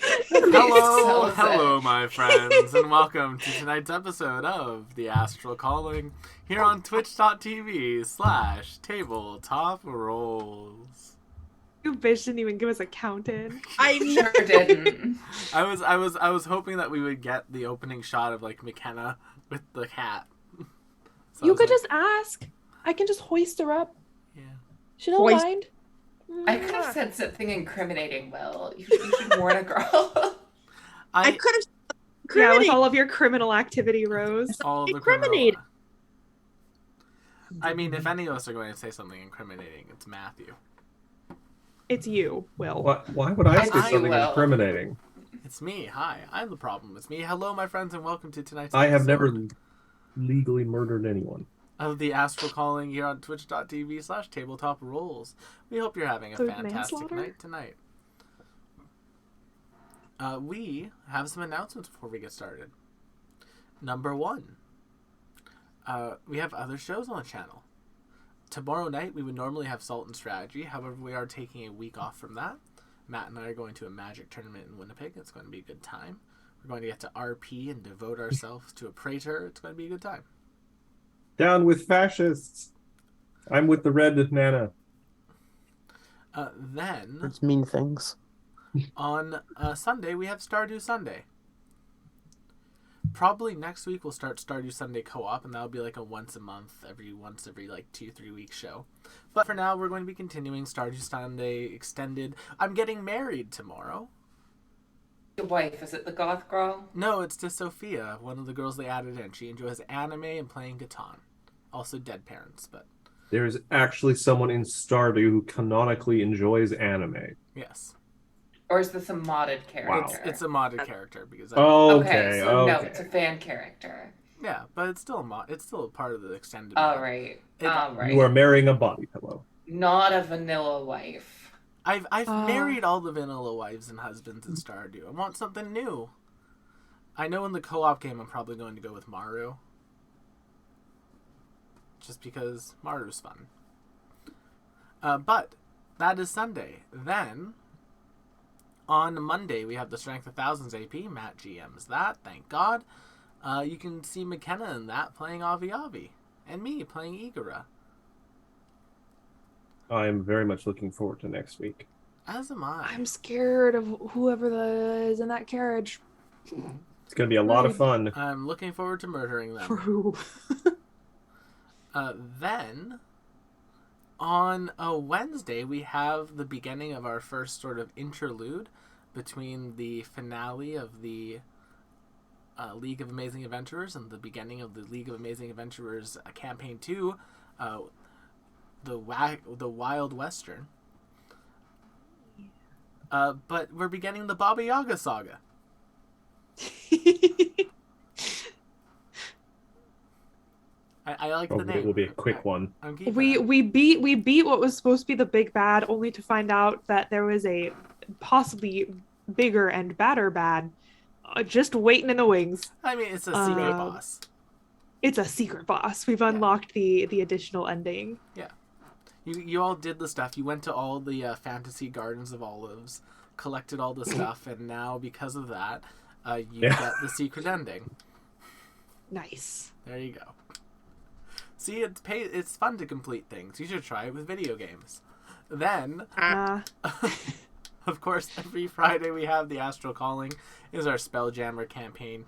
Hello, my friends, and welcome to tonight's episode of the Astral Calling here on twitch.tv/tabletop rolls. You bitch didn't even give us a count in. I sure didn't. I was hoping that we would get the opening shot of like McKenna with the cat. So you could just ask. I can just hoist her up. Yeah. She don't mind. I could have said something incriminating, Will. You should warn a girl. I could have Yeah, with all of your criminal activity, Rose. all the incriminate. I mean, if any of us are going to say something incriminating, it's Matthew. It's you, Will. Why would I say something will. incriminating? It's me. Hi, I'm the problem. It's me. Hello, my friends, and welcome to tonight's I have episode never legally murdered anyone. of the Astral Calling here on twitch.tv/tabletop rolls. We hope you're having a So fantastic manslaughter? night tonight. We have some announcements before we get started. Number one, we have other shows on the channel. Tomorrow night we would normally have Salt and Strategy, however we are taking a week off from that. Matt and I are going to a Magic tournament in Winnipeg. It's going to be a good time. We're going to get to RP and devote ourselves to a Praetor. It's going to be a good time. Down with fascists! I'm with the red Nana. Then It's mean things. on Sunday we have Stardew Sunday. Probably next week we'll start Stardew Sunday co-op, and that'll be like a once every like 2-3 week show. But for now we're going to be continuing Stardew Sunday extended. I'm getting married tomorrow. Your wife, is it the goth girl? No, it's to Sophia, one of the girls they added in. She enjoys anime and playing Catan. Also dead parents, but There's actually someone in Stardew who canonically enjoys anime. yes. Or is this a modded character? It's a modded character because Okay, so no, okay. it's a fan character. yeah, but it's still it's still a part of the extended All mod. right. It- All right. You are marrying a body pillow. Not a vanilla wife. I've married all the vanilla wives and husbands in Stardew. I want something new. I know in the co-op game I'm probably going to go with Maru. Just because Maru's fun. But that is Sunday. Then on Monday we have the Strength of Thousands AP. Matt GM's that, thank God. You can see McKenna in that playing Avi Avi. And me playing Igara. I'm very much looking forward to next week. As am I. I'm scared of whoever is in that carriage. It's going to be a lot of fun. I'm looking forward to murdering them. For who? Then, on a Wednesday, we have the beginning of our first sort of interlude between the finale of the League of Amazing Adventurers and the beginning of the League of Amazing Adventurers Campaign 2, the Wild Western. But we're beginning the Baba Yaga saga. I like the Hopefully name. it will be a quick one. I'm keeping we it. beat what was supposed to be the big bad, only to find out that there was a possibly bigger and badder bad just waiting in the wings. I mean, it's a secret boss. It's a secret boss. We've unlocked the additional ending. Yeah. You all did the stuff. You went to all the fantasy gardens of olives, collected all the stuff, and now because of that, you get the secret ending. Nice. There you go. See, it's fun to complete things. You should try it with video games. Then, of course, every Friday we have the Astral Calling. Is our SpellJammer campaign.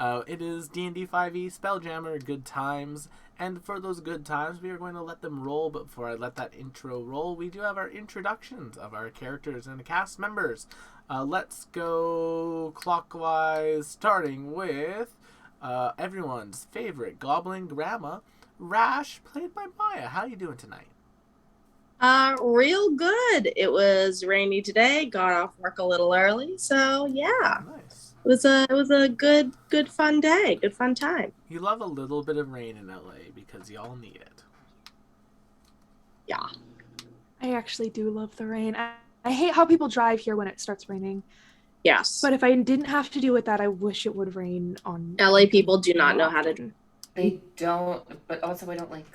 It is D&D 5e SpellJammer Good Times, and for those good times we are going to let them roll. But before I let that intro roll, we do have our introductions of our characters and the cast members. Let's go clockwise, starting with everyone's favorite goblin grandma, Rash, played by Maya. How are you doing tonight? Real good. It was rainy today. Got off work a little early, so yeah, Nice. it was a good fun day, good fun time. You love a little bit of rain in LA because y'all need it. Yeah. I actually do love the rain. I hate how people drive here when it starts raining. Yes. But if I didn't have to deal with that, I wish it would rain on LA people do not know how to. They don't, but also I don't like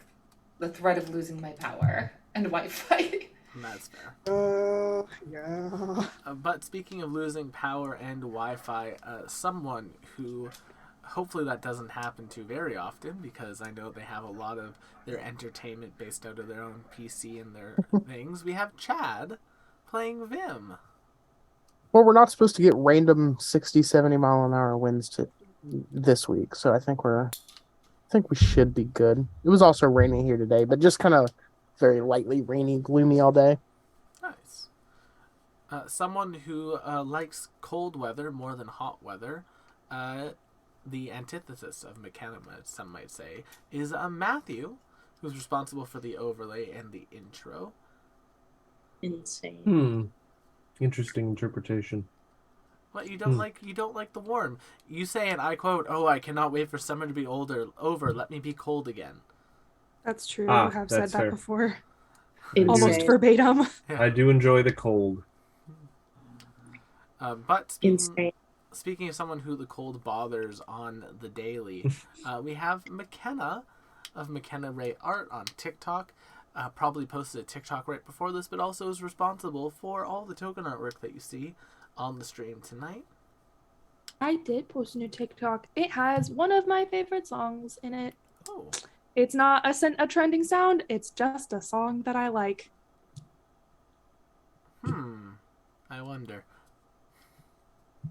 the threat of losing my power and Wi-Fi. And that's fair. Yeah. But speaking of losing power and Wi-Fi, someone who hopefully that doesn't happen to very often, because I know they have a lot of their entertainment based out of their own PC and their things. We have Chad playing Vim. Well, we're not supposed to get random 60, 70 mile an hour winds this week, so I think we should be good. It was also raining here today, but just kind of very lightly rainy, gloomy all day. Nice. Someone who likes cold weather more than hot weather, the antithesis of McKenna, some might say, is Matthew, who's responsible for the overlay and the intro. Insane. Interesting interpretation. What, you don't like the warm? You say, and I quote, "Oh, I cannot wait for summer to be over. Let me be cold again." That's true. You have said that's that fair. before. Insane. Almost verbatim. I do enjoy the cold. But Insane. speaking of someone who the cold bothers on the daily, we have McKenna of McKenna Ray Art on TikTok. Probably posted a TikTok right before this, but also is responsible for all the token artwork that you see on the stream tonight. I did post a new TikTok. It has one of my favorite songs in it. Oh. It's not a trending sound. It's just a song that I like. I wonder.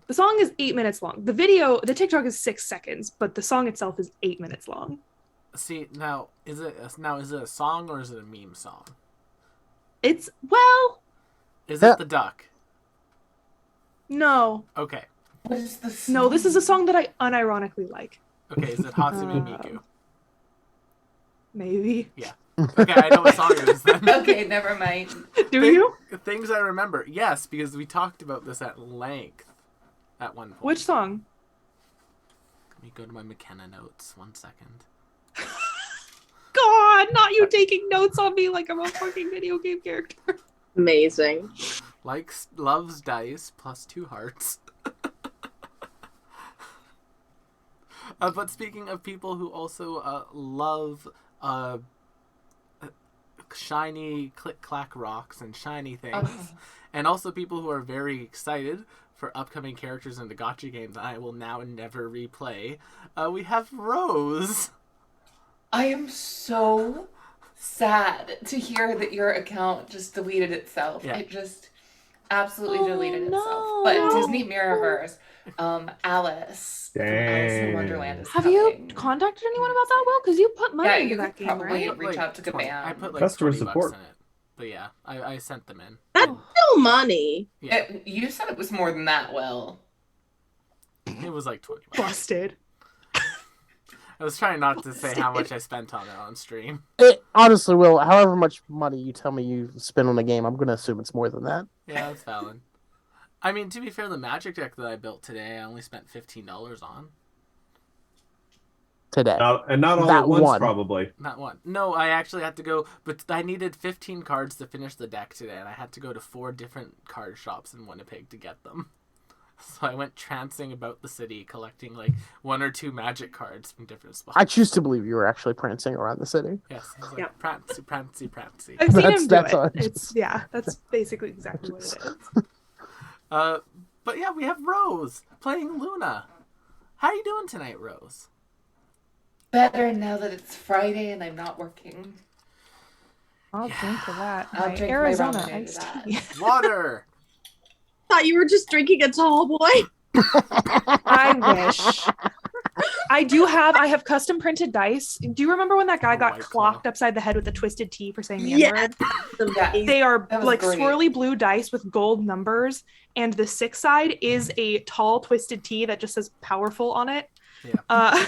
The song is 8 minutes long. The TikTok is 6 seconds, but the song itself is 8 minutes long. See, now is it a song or is it a meme song? It's Is it the duck? No. Okay. What is the song? No, this is a song that I unironically like. Okay, is it Hatsune Miku? Maybe. Yeah. Okay, I know what song it is then. Okay, never mind. Do you? Things I remember. Yes, because we talked about this at length at one point. Which song? Let me go to my McKenna notes. 1 second. God, not you taking notes on me like I'm a fucking video game character. Amazing. Loves dice plus 2 hearts. But speaking of people who also love shiny click-clack rocks and shiny things, and also people who are very excited for upcoming characters in the gacha game that I will now never replay, we have Rose. I am so sad to hear that your account just deleted itself. Yeah. It just absolutely deleted no. itself. But Disney Mirrorverse, Alice from Alice in Dang. Wonderland is Have coming. you contacted anyone about that, Will? Because you put money Yeah, into you that could game, probably right? reach out to 20. Kabam. I put like Customer $20 support. in it. But yeah, I sent them in. That's still money. Yeah, You said it was more than that, Will. it was like $20. Busted. I was trying not to say how much I spent on it on stream. Honestly, Will, however much money you tell me you spend on the game, I'm going to assume it's more than that. Yeah, that's valid. I mean, to be fair, the magic deck that I built today, I only spent $15 on. Today. And not all That at once, one. probably. Not one. No, I actually had to go, but I needed 15 cards to finish the deck today, and I had to go to 4 different card shops in Winnipeg to get them. So I went trancing about the city, collecting like 1 or 2 magic cards from different spots. I choose to believe you were actually prancing around the city. Yes, I was like, Yep. prancy, prancy, prancy. I've seen That's- him do that's it. on- That's basically exactly what it is. But yeah, we have Rose playing Luna. How are you doing tonight, Rose? Better now that it's Friday and I'm not working. I'll drink to that. I'll My drink my Arizona ramen into iced that. tea. Water! Thought you were just drinking a tall boy. I wish. I have custom printed dice. Do you remember when that guy got White clocked Claw. upside the head with a twisted T for saying the Yeah. N-word? Yeah. They are That was like great. swirly blue dice with gold numbers, and the 6 side is a tall twisted T that just says powerful on it. Yeah.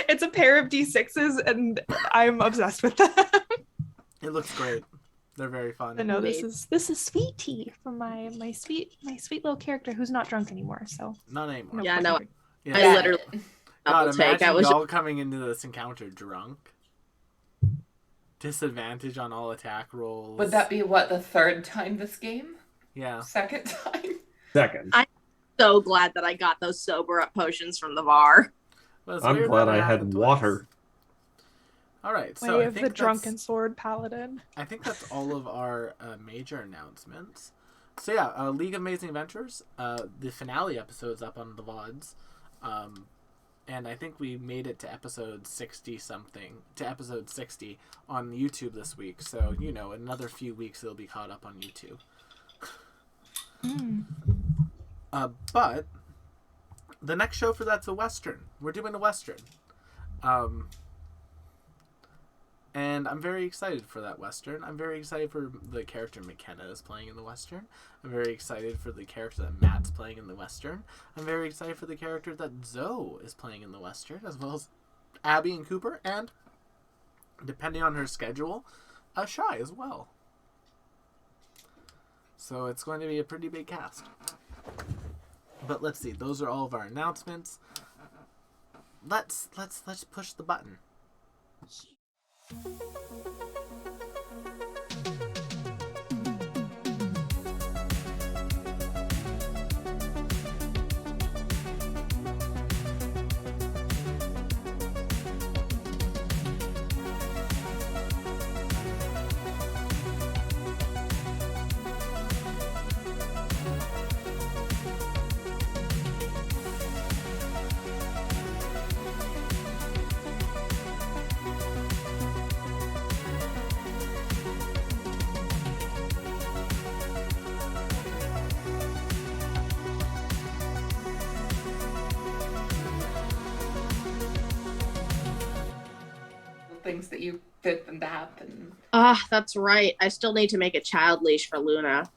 It's a pair of D6s, and I'm obsessed with them. It looks great. They're very fun. I know this is sweet tea from my sweet little character who's not drunk anymore. So Not anymore. Yeah, no, Yeah. I literally God, double take. imagine I was y'all coming into this encounter drunk. Disadvantage on all attack rolls. Would that be what, the 3rd time this game? Yeah. 2nd time? Second. so glad that I got those sober up potions from the bar. Well, it's I'm weird glad that I it had happened twice. water. All right, so Way I of think the Drunken Sword Paladin. I think that's all of our major announcements. So yeah, League of Amazing Adventures, the finale episode's up on the VODs, and I think we made it to episode 60 on YouTube this week. So in another few weeks it'll be caught up on YouTube. But the next show for that's a Western. We're doing a Western. And I'm very excited for that Western. I'm very excited for the character McKenna is playing in the Western. I'm very excited for the character that Matt's playing in the Western. I'm very excited for the character that Zoe is playing in the Western, as well as Abby and Cooper, and, depending on her schedule, Shy as well. So it's going to be a pretty big cast. But let's see. Those are all of our announcements. Let's push the button. Things that you fit them to happen. That's right. I still need to make a child leash for Luna.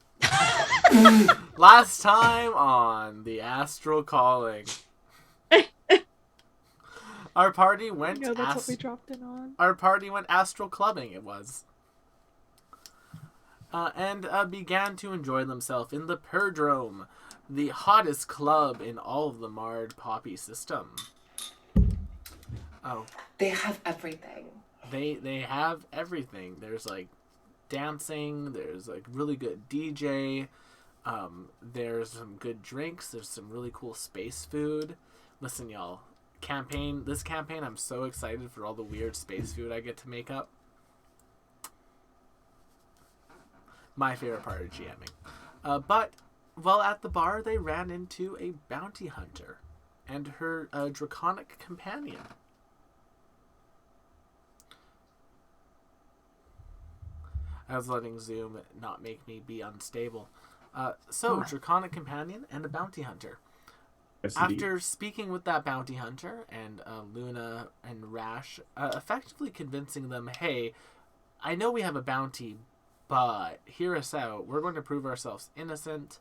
Last time on the Astral Calling. Our party went That's what we dropped in on. Our party went astral clubbing, it was. And began to enjoy themselves in the Perdrome, the hottest club in all of the Marred Poppy system. Oh. They have everything. They have everything. There's like dancing, there's like really good DJ, there's some good drinks, there's some really cool space food. Listen, y'all, this campaign, I'm so excited for all the weird space food I get to make up. My favorite part of GMing. But while at the bar, they ran into a bounty hunter and her draconic companion. I was letting Zoom not make me be unstable. Draconic companion and a bounty hunter. Yes, After speaking with that bounty hunter and Luna and Rash, effectively convincing them, hey, I know we have a bounty, but hear us out. We're going to prove ourselves innocent,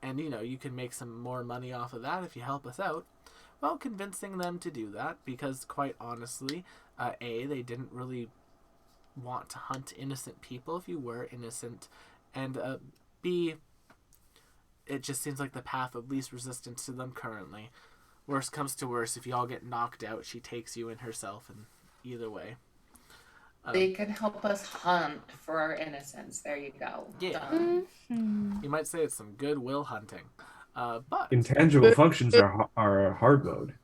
and you can make some more money off of that if you help us out. Well, convincing them to do that because, quite honestly, they didn't really want to hunt innocent people if you were innocent, and B, it just seems like the path of least resistance to them currently. Worst comes to worst, if you all get knocked out, she takes you in herself, and either way. They can help us hunt for our innocence. There you go. Yeah. You might say it's some goodwill hunting. But intangible functions are hard mode.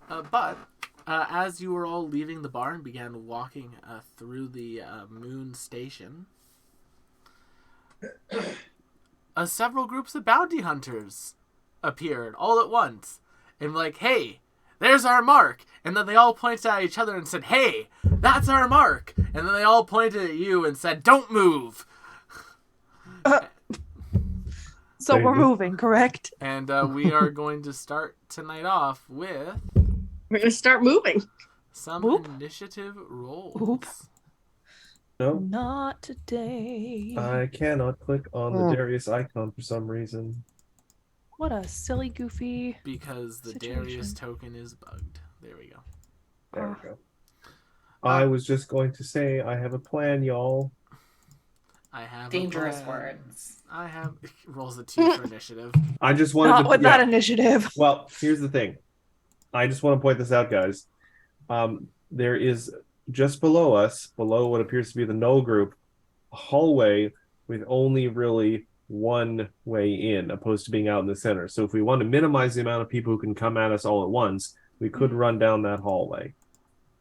But as you were all leaving the bar and began walking through the moon station, several groups of bounty hunters appeared all at once and like, hey, there's our mark. And then they all pointed at each other and said, hey, that's our mark. And then they all pointed at you and said, don't move. So we're moving, correct? And we are going to start tonight off with... We're going to start moving. Some initiative rolls. Oop. No. Not today. I cannot click on the Darius icon for some reason. What a silly, goofy because the situation. Darius token is bugged. There we go. There we go. I was just going to say I have a plan, y'all. I have dangerous words. I have rolls a 2 for initiative. I just wanted Not with that initiative. Well, here's the thing. I just want to point this out, guys. There is just below us, below what appears to be the null group, a hallway with only really one way in, opposed to being out in the center. So if we want to minimize the amount of people who can come at us all at once, we could run down that hallway.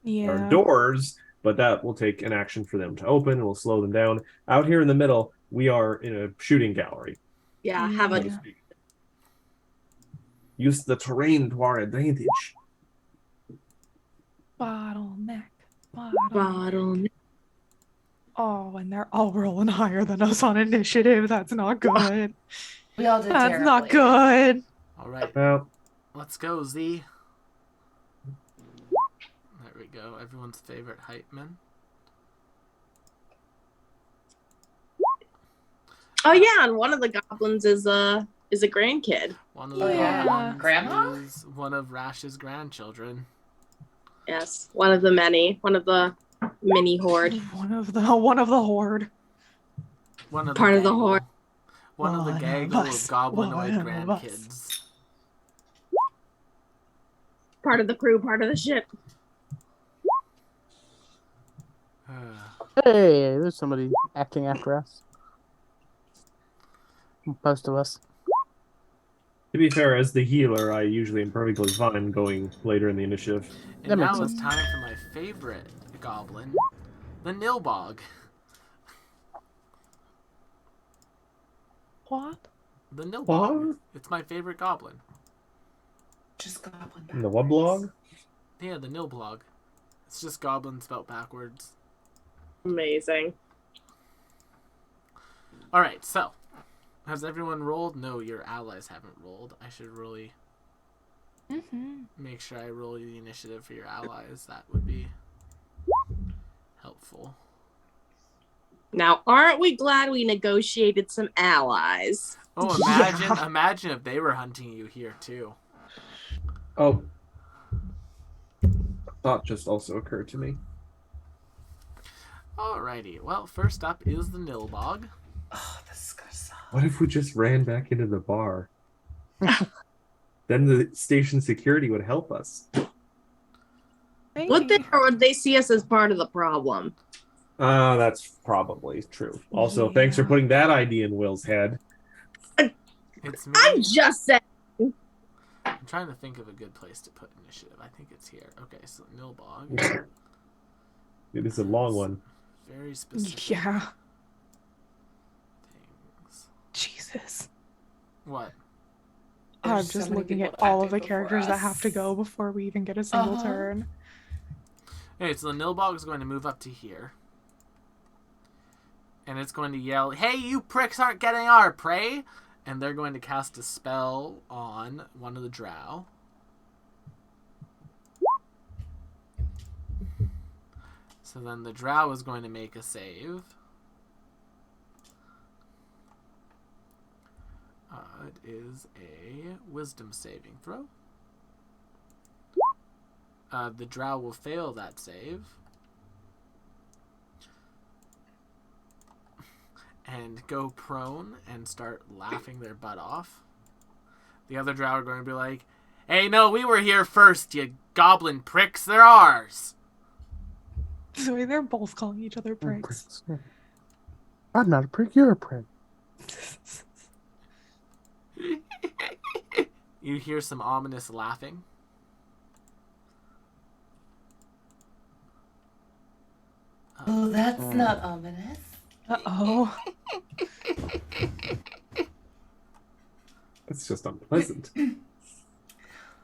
Yeah. doors, but that will take an action for them to open. We'll slow them down. Out here in the middle, we are in a shooting gallery. Yeah, have So a to speak. Use the terrain to our advantage. Bottleneck. bottle. Oh, and they're all rolling higher than us on initiative. That's not good. We all did That's terribly. not good. All right, Well, let's go, Z. There we go. Everyone's favorite hype man. Oh yeah, and one of the goblins is a grandkid. One of Oh, the yeah? goblins Grandma? is one of Rash's grandchildren. Yes, one of the many, one of the mini horde. One of the horde. One of Part the of the gaggle. horde. One of the One of gaggle of us. goblinoid One of us. grandkids. Part of the crew, part of the ship. Hey, there's somebody acting after us. Most of us. to be fair, as the healer, I usually am perfectly fine going later in the initiative. And That makes now it's sense. time for my favorite goblin, the Nilbog. What? The Nilbog. What? It's my favorite goblin. Just goblin. In the backwards. Wublog? Yeah, the Nilblog. It's just goblin spelled backwards. Amazing. Alright, so. Has everyone rolled? No, your allies haven't rolled. I should really make sure I roll the initiative for your allies. That would be helpful. Now, aren't we glad we negotiated some allies? Oh, imagine if they were hunting you here too. Oh. A thought just also occurred to me. Alrighty, well, first up is the Nilbog. Oh, this is gonna suck. What if we just ran back into the bar? Then the station security would help us. Would they, or would they see us as part of the problem? That's probably true. Also, thanks for Yeah. putting that idea in Will's head. It's me. I'm just saying. I'm trying to think of a good place to put initiative. I think it's here. Okay, so Nilbog. It is a long one. Very specific Yeah. things. Jesus. What? I'm There's so just many looking people at all of the attacking before characters that us. have to go before we even get a single Uh-huh. turn. Okay, so the Nilbog is going to move up to here. And it's going to yell, "Hey, you pricks aren't getting our prey!" And they're going to cast a spell on one of the drow. So then the drow is going to make a save. It is a wisdom saving throw. The drow will fail that save. And go prone and start laughing their butt off. The other drow are going to be like, "Hey, no, we were here first, you goblin pricks. They're ours." So they're both calling each other pricks. I'm not a prick, you're a prick. You hear some ominous laughing. Oh, that's not ominous. Uh-oh. That's just unpleasant.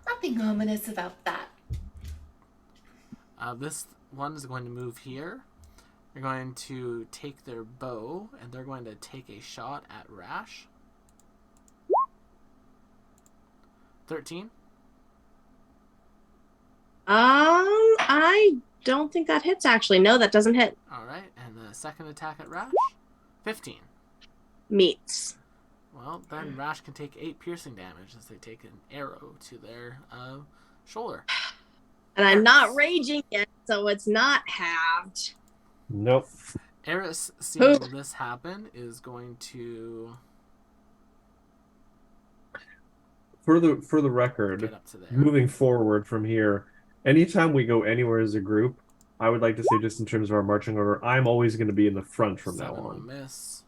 Nothing ominous about that. This one is going to move here. They're going to take their bow, and they're going to take a shot at Rash. 13. I don't think that hits actually. No, that doesn't hit. Alright, and the second attack at Rash? 15. Meets. Well, then Rash can take 8 piercing damage as they take an arrow to their shoulder. And I'm not raging yet, so it's not halved. Nope. Eris, seeing this happen, is going to For the get record, up to there. moving forward from here, anytime we go anywhere as a group, I would like to say, just in terms of our marching order, I'm always going to be in the front from now 7 will on. miss.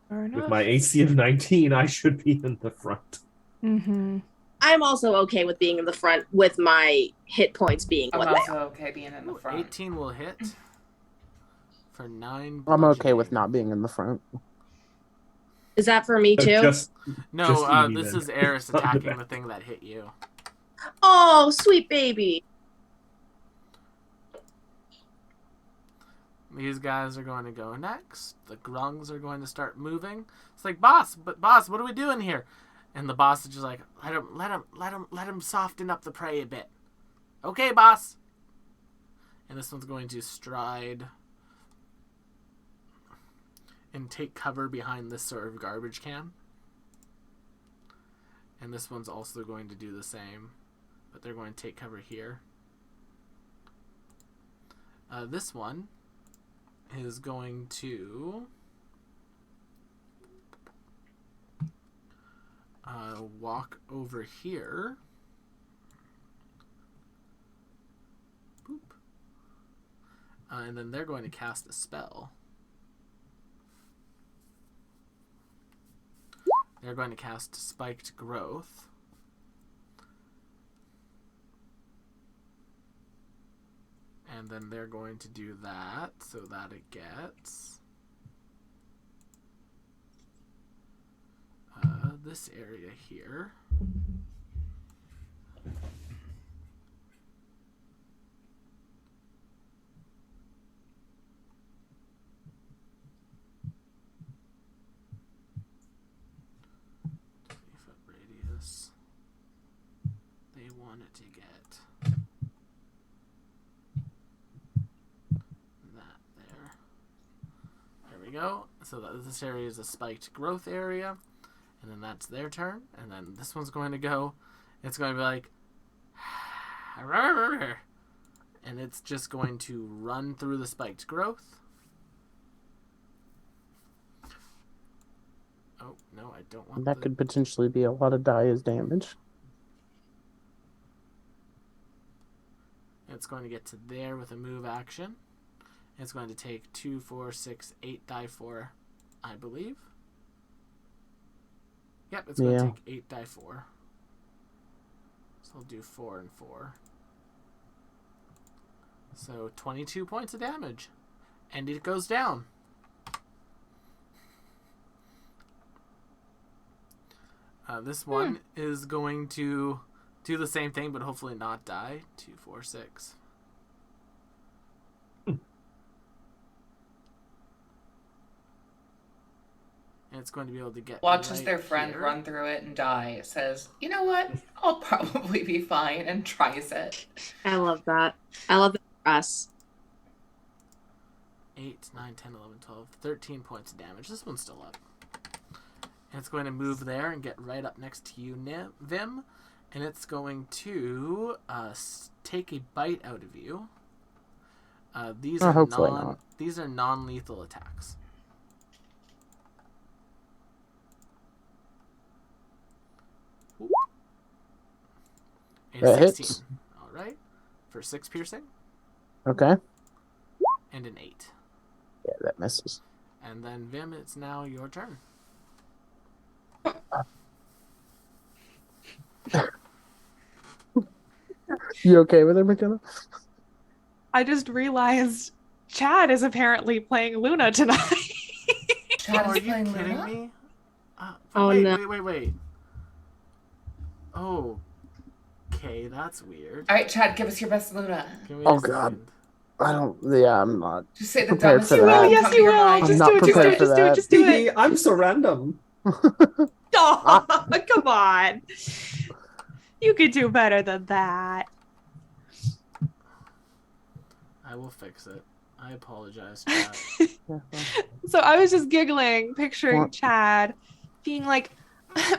Fair With enough. my AC of 19, I should be in the front. Mm-hmm. I'm also okay with being in the front with my hit points being I'm what they also are. okay being in the front. 18 will hit for 9. I'm okay with bludgeoning. not being in the front. Is that for me too? Just No, Evie, this then. is Eris Not the attacking back. the thing that hit you. Oh, sweet baby. These guys are going to go next. The grungs are going to start moving. It's like, boss, what are we doing here? And the boss is just like, let him soften up the prey a bit. Okay, boss. And this one's going to stride and take cover behind this sort of garbage can. And this one's also going to do the same, but they're going to take cover here. This one is going to walk over here. Boop. And then they're going to cast a spell. They're going to cast Spiked Growth. And then they're going to do that so that it gets this area here. Foot radius. They want it to get that there. There we go. So this area is a spiked growth area. And then that's their turn. And then this one's going to go. It's going to be like. And it's just going to run through the spiked growth. Oh, no, I don't want That could potentially be a lot of die as damage. It's going to get to there with a move action. It's going to take 2, 4, 6, 8 die 4, I believe. Yep, it's going to take 8 die 4. So I'll do 4 and 4. So 22 points of damage. And it goes down. This one is going to do the same thing, but hopefully not die. 2, 4, 6. And it's going to be able to get Watches right their friend here. run through it and die. Says, you know what? I'll probably be fine, and tries it. I love that. I love that for us. 8, 9, 10, 11, 12, 13 points of damage. This one's still up. And it's going to move there and get right up next to you, Vim. And it's going to take a bite out of you. These are non-lethal attacks. That 16. hits. All right. For 6 piercing. Okay. And an 8. Yeah, that misses. And then Vim, it's now your turn. You okay with it, McKenna? I just realized Chad is apparently playing Luna tonight. Chad Are is you playing kidding Luna? me? Oh, wait, no. wait. Oh. Okay, that's weird. All right, Chad, give us your best Luna. Give me Oh, a God. second. I'm not. Just say the Prepared dumbest for thing that. that Yes, come to you your will. mind. I'm Just not do it, just do prepared it, for just do it, that. just do it. I'm so random. Oh, come on. You could do better than that. I will fix it. I apologize, Chad. So I was just giggling, picturing What? Chad being like, I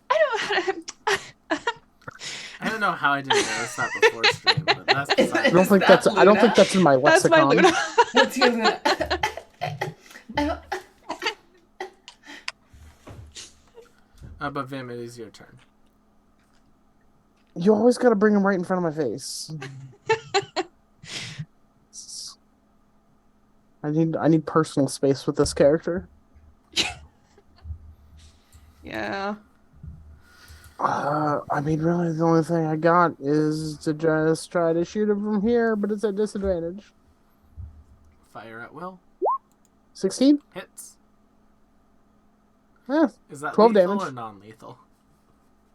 don't. I don't know how I didn't notice that before stream, but that's Is beside I don't Is think that that's. I don't Luna? think that's in my That's my lexicon. Luna. What's your Luna? But Vim, it is your turn. You always got to bring him right in front of my face. I need personal space with this character. Yeah. I mean, really, the only thing I got is to just try to shoot him from here, but it's at disadvantage. Fire at will. 16? Hits. Yeah, Is that 12 lethal damage. or non-lethal?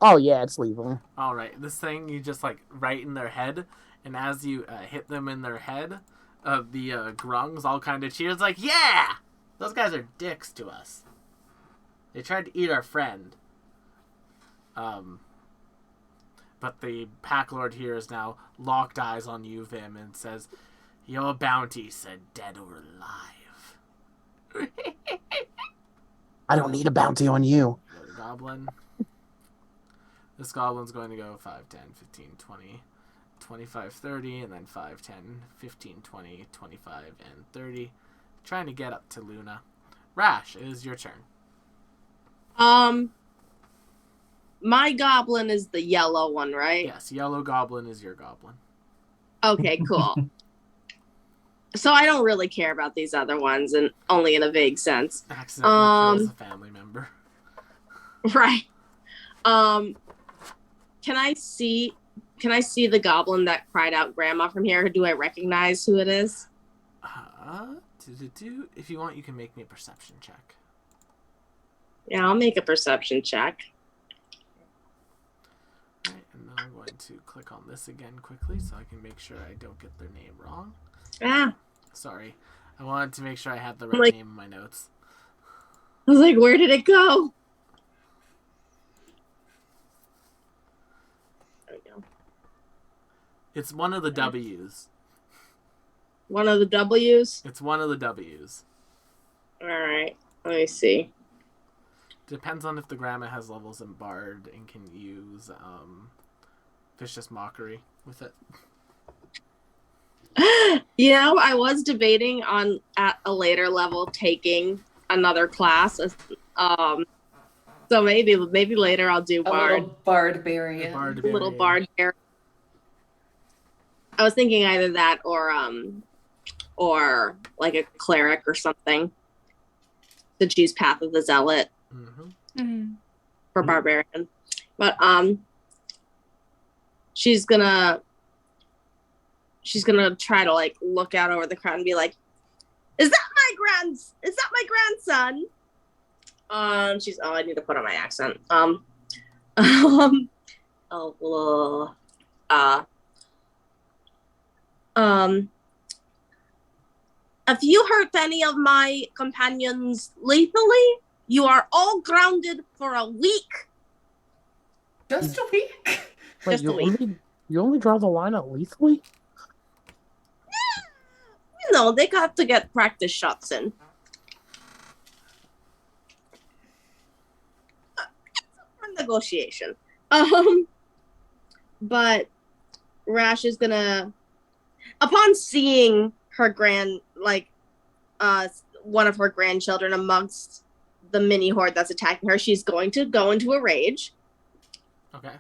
Oh, yeah, it's lethal. All right, this thing you just like right in their head, and as you hit them in their head, the grungs all kind of cheers like, "Yeah, those guys are dicks to us. They tried to eat our friend." But the pack lord here is now locked eyes on you, Vim, and says, "Your bounty said dead or alive." I don't need a bounty on you. The goblin. This goblin's going to go 5, 10, 15, 20, 25, 30, and then 5, 10, 15, 20, 25, and 30. Trying to get up to Luna. Rash, it is your turn. My goblin is the yellow one, right? Yes, yellow goblin is your goblin. Okay, cool. So I don't really care about these other ones, and only in a vague sense. Accidentally kills a family member. Right. Can I see the goblin that cried out grandma from here? Do I recognize who it is? If you want, you can make me a perception check. Yeah, I'll make a perception check. Right, and then I'm going to click on this again quickly so I can make sure I don't get their name wrong. Ah. Sorry. I wanted to make sure I had the right name in my notes. I was like, where did it go? There we go. It's one of the W's. One of the W's? It's one of the W's. Alright. Let me see. Depends on if the grandma has levels in Bard and can use Vicious Mockery with it. You know, I was debating on at a later level taking another class. So maybe later I'll do Bard. A little Bardbarian. Bardbarian. Little Bardbarian. I was thinking either that or like a cleric or something. To choose Path of the Zealot for Barbarian. But she's gonna try to like look out over the crowd and be like, is that my grandson? I need to put on my accent. If you hurt any of my companions lethally, you are all grounded for a week. Just a week? Wait, Just a week. you only draw the line at lethally? No, they got to get practice shots in. It's a negotiation. But Rash is gonna, upon seeing her one of her grandchildren amongst the mini horde that's attacking her, she's going to go into a rage. Okay.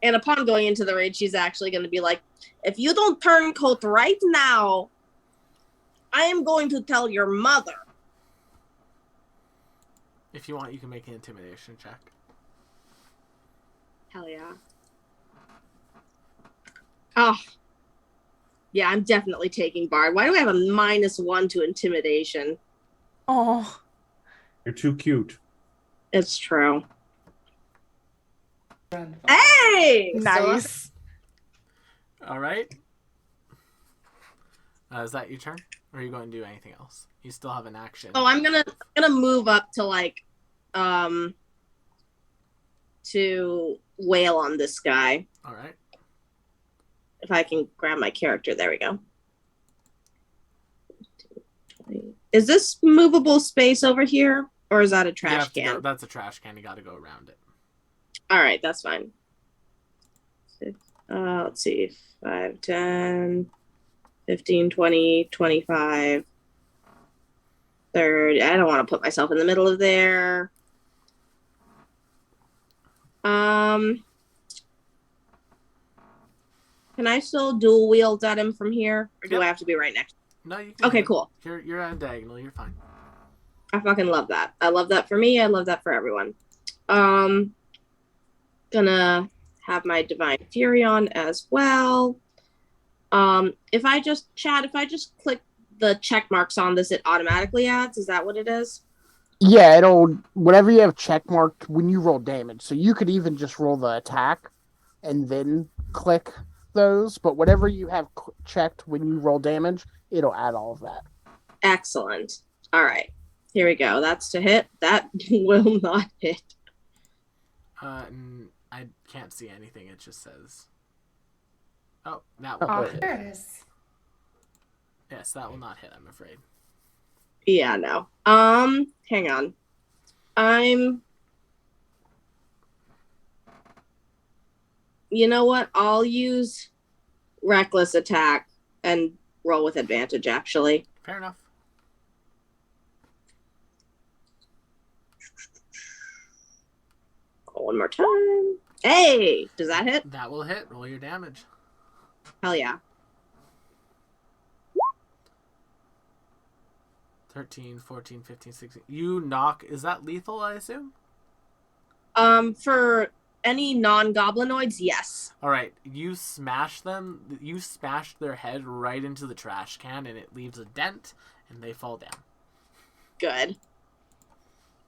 And upon going into the rage, she's actually going to be like, if you don't turn coat right now, I am going to tell your mother. If you want, you can make an intimidation check. Hell yeah. Oh. Yeah, I'm definitely taking Bard. Why do I have a -1 to intimidation? Oh. You're too cute. It's true. Hey! Nice. All right. Is that your turn? Or are you going to do anything else? You still have an action. Oh, I'm gonna move up to like to wail on this guy. All right. If I can grab my character, there we go. Is this movable space over here, or is that a trash can? That's a trash can. You got to go around it. All right, that's fine. Let's see, 5, 10, 15, 20, 25, 30. I don't want to put myself in the middle of there. Can I still dual wield at him from here, or do I have to be right next? No, you can. Okay, cool. You're on diagonal. You're fine. I fucking love that. I love that for me. I love that for everyone. Gonna have my Divine Fury on as well. If I just click the check marks on this, it automatically adds. Is that what it is? Yeah, it'll whatever you have check marked when you roll damage. So you could even just roll the attack and then click those, but whatever you have checked when you roll damage, it'll add all of that. Excellent. All right. Here we go. That's to hit. That will not hit. I can't see anything. It just says. Oh, that Oh, will wait. hit. There it is. Yes, that will not hit, I'm afraid. Yeah, no. Hang on. You know what? I'll use reckless attack and roll with advantage, actually. Fair enough. One more time. Hey! Does that hit? That will hit. Roll your damage. Hell yeah. 13, 14, 15, 16. You knock. Is that lethal, I assume? For any non-goblinoids, yes. All right. You smash them. You smash their head right into the trash can, and it leaves a dent, and they fall down. Good.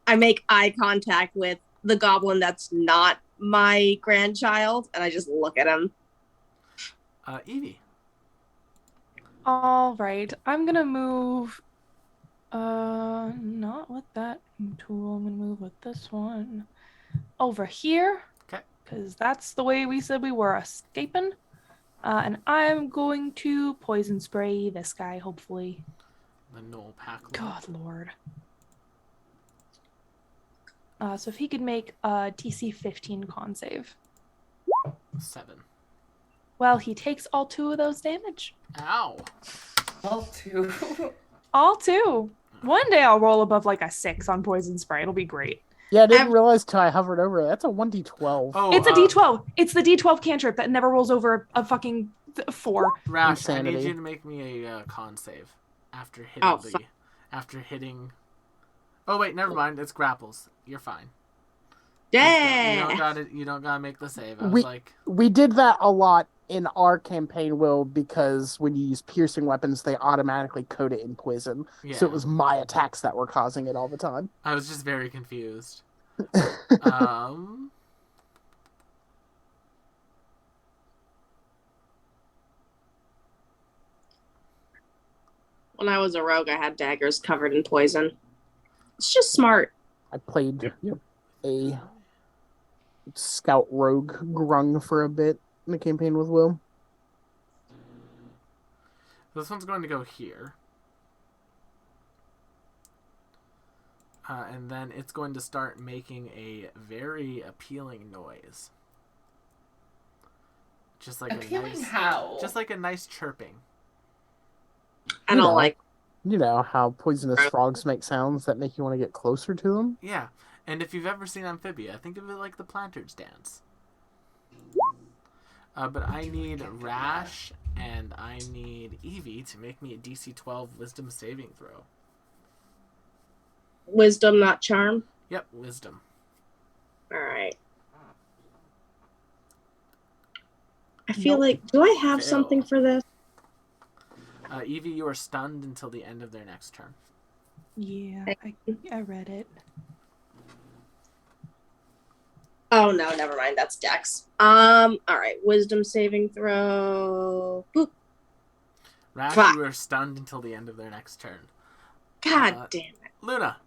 I make eye contact with the goblin that's not my grandchild, and I just look at him. Evie. All right, I'm gonna move. Not with that tool. I'm gonna move with this one over here. Okay. Because that's the way we said we were escaping. And I'm going to poison spray this guy. Hopefully. The Knoll Pack. God Lord. So if he could make a DC 15 con save. 7. Well, he takes all 2 of those damage. Ow. All two. All 2. One day I'll roll above like a 6 on poison spray. It'll be great. Yeah, I didn't realize till I hovered over it. That's a 1d12. Oh, It's a D12. It's the D12 cantrip that never rolls over a fucking 4. Rash, Insanity. I need you to make me a con save after hitting Oh, after hitting. Oh wait, never mind. It's grapples. You're fine. Yeah. You don't gotta make the save. I was like, We did that a lot in our campaign, Will, because when you use piercing weapons, they automatically coat it in poison. yeah. So it was my attacks that were causing it all the time. I was just very confused. When I was a rogue, I had daggers covered in poison. It's just smart. I played a scout rogue grung for a bit in the campaign with Will. This one's going to go here. And then it's going to start making a very appealing noise. Just like Appealing how? Just like a nice chirping. I don't like. You know how poisonous frogs make sounds that make you want to get closer to them? Yeah. And if you've ever seen Amphibia, think of it like the Planters dance. But I need Rash and I need Evie to make me a DC 12 Wisdom saving throw. Wisdom, not charm. Yep, Wisdom. All right. I feel like, do I have Fail. something for this? Evie, you are stunned until the end of their next turn. Yeah, I read it. Oh no, never mind. That's Dex. All right. Wisdom saving throw. Boop. Rash, Fuck. you are stunned until the end of their next turn. God damn it. Luna,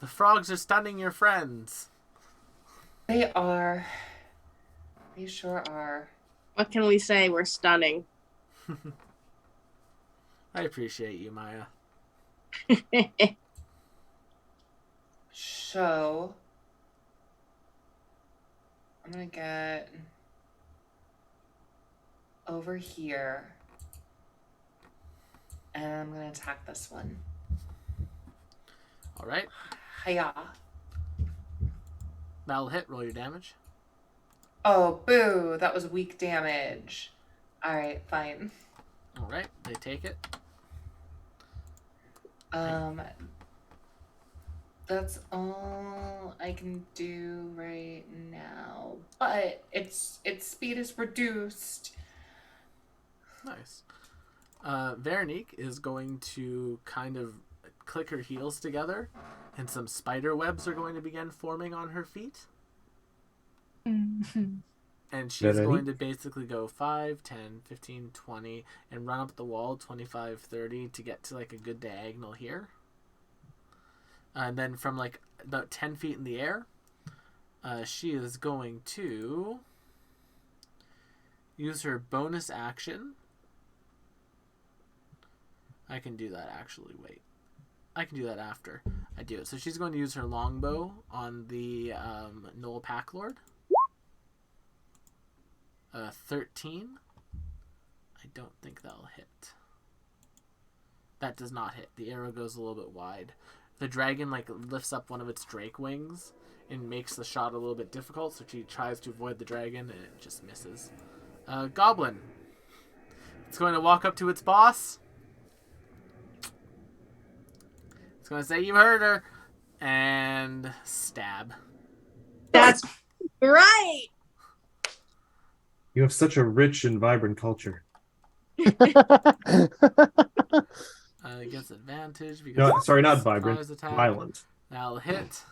the frogs are stunning your friends. They are. They sure are. What can we say? We're stunning. I appreciate you, Maya. So, I'm gonna get over here, and I'm gonna attack this one. All right, Hiya! that'll hit. Roll your damage. Oh, boo! That was weak damage. All right, fine. All right, they take it. That's all I can do right now. But its speed is reduced. Nice. Veronique is going to kind of click her heels together, and some spider webs are going to begin forming on her feet. And she's going to basically go 5, 10, 15, 20, and run up the wall 25, 30 to get to like a good diagonal here. And then from like about 10 feet in the air, she is going to use her bonus action. I can do that actually. Wait. I can do that after I do it. So she's going to use her longbow on the Knoll Packlord. 13. I don't think that'll hit. That does not hit. The arrow goes a little bit wide. The dragon like lifts up one of its drake wings and makes the shot a little bit difficult, so she tries to avoid the dragon and it just misses. Goblin. It's going to walk up to its boss. It's going to say, "You heard her," and stab. That's right. You have such a rich and vibrant culture. It gets advantage because No, sorry, not it's vibrant. surprise attack. Violent. That'll hit.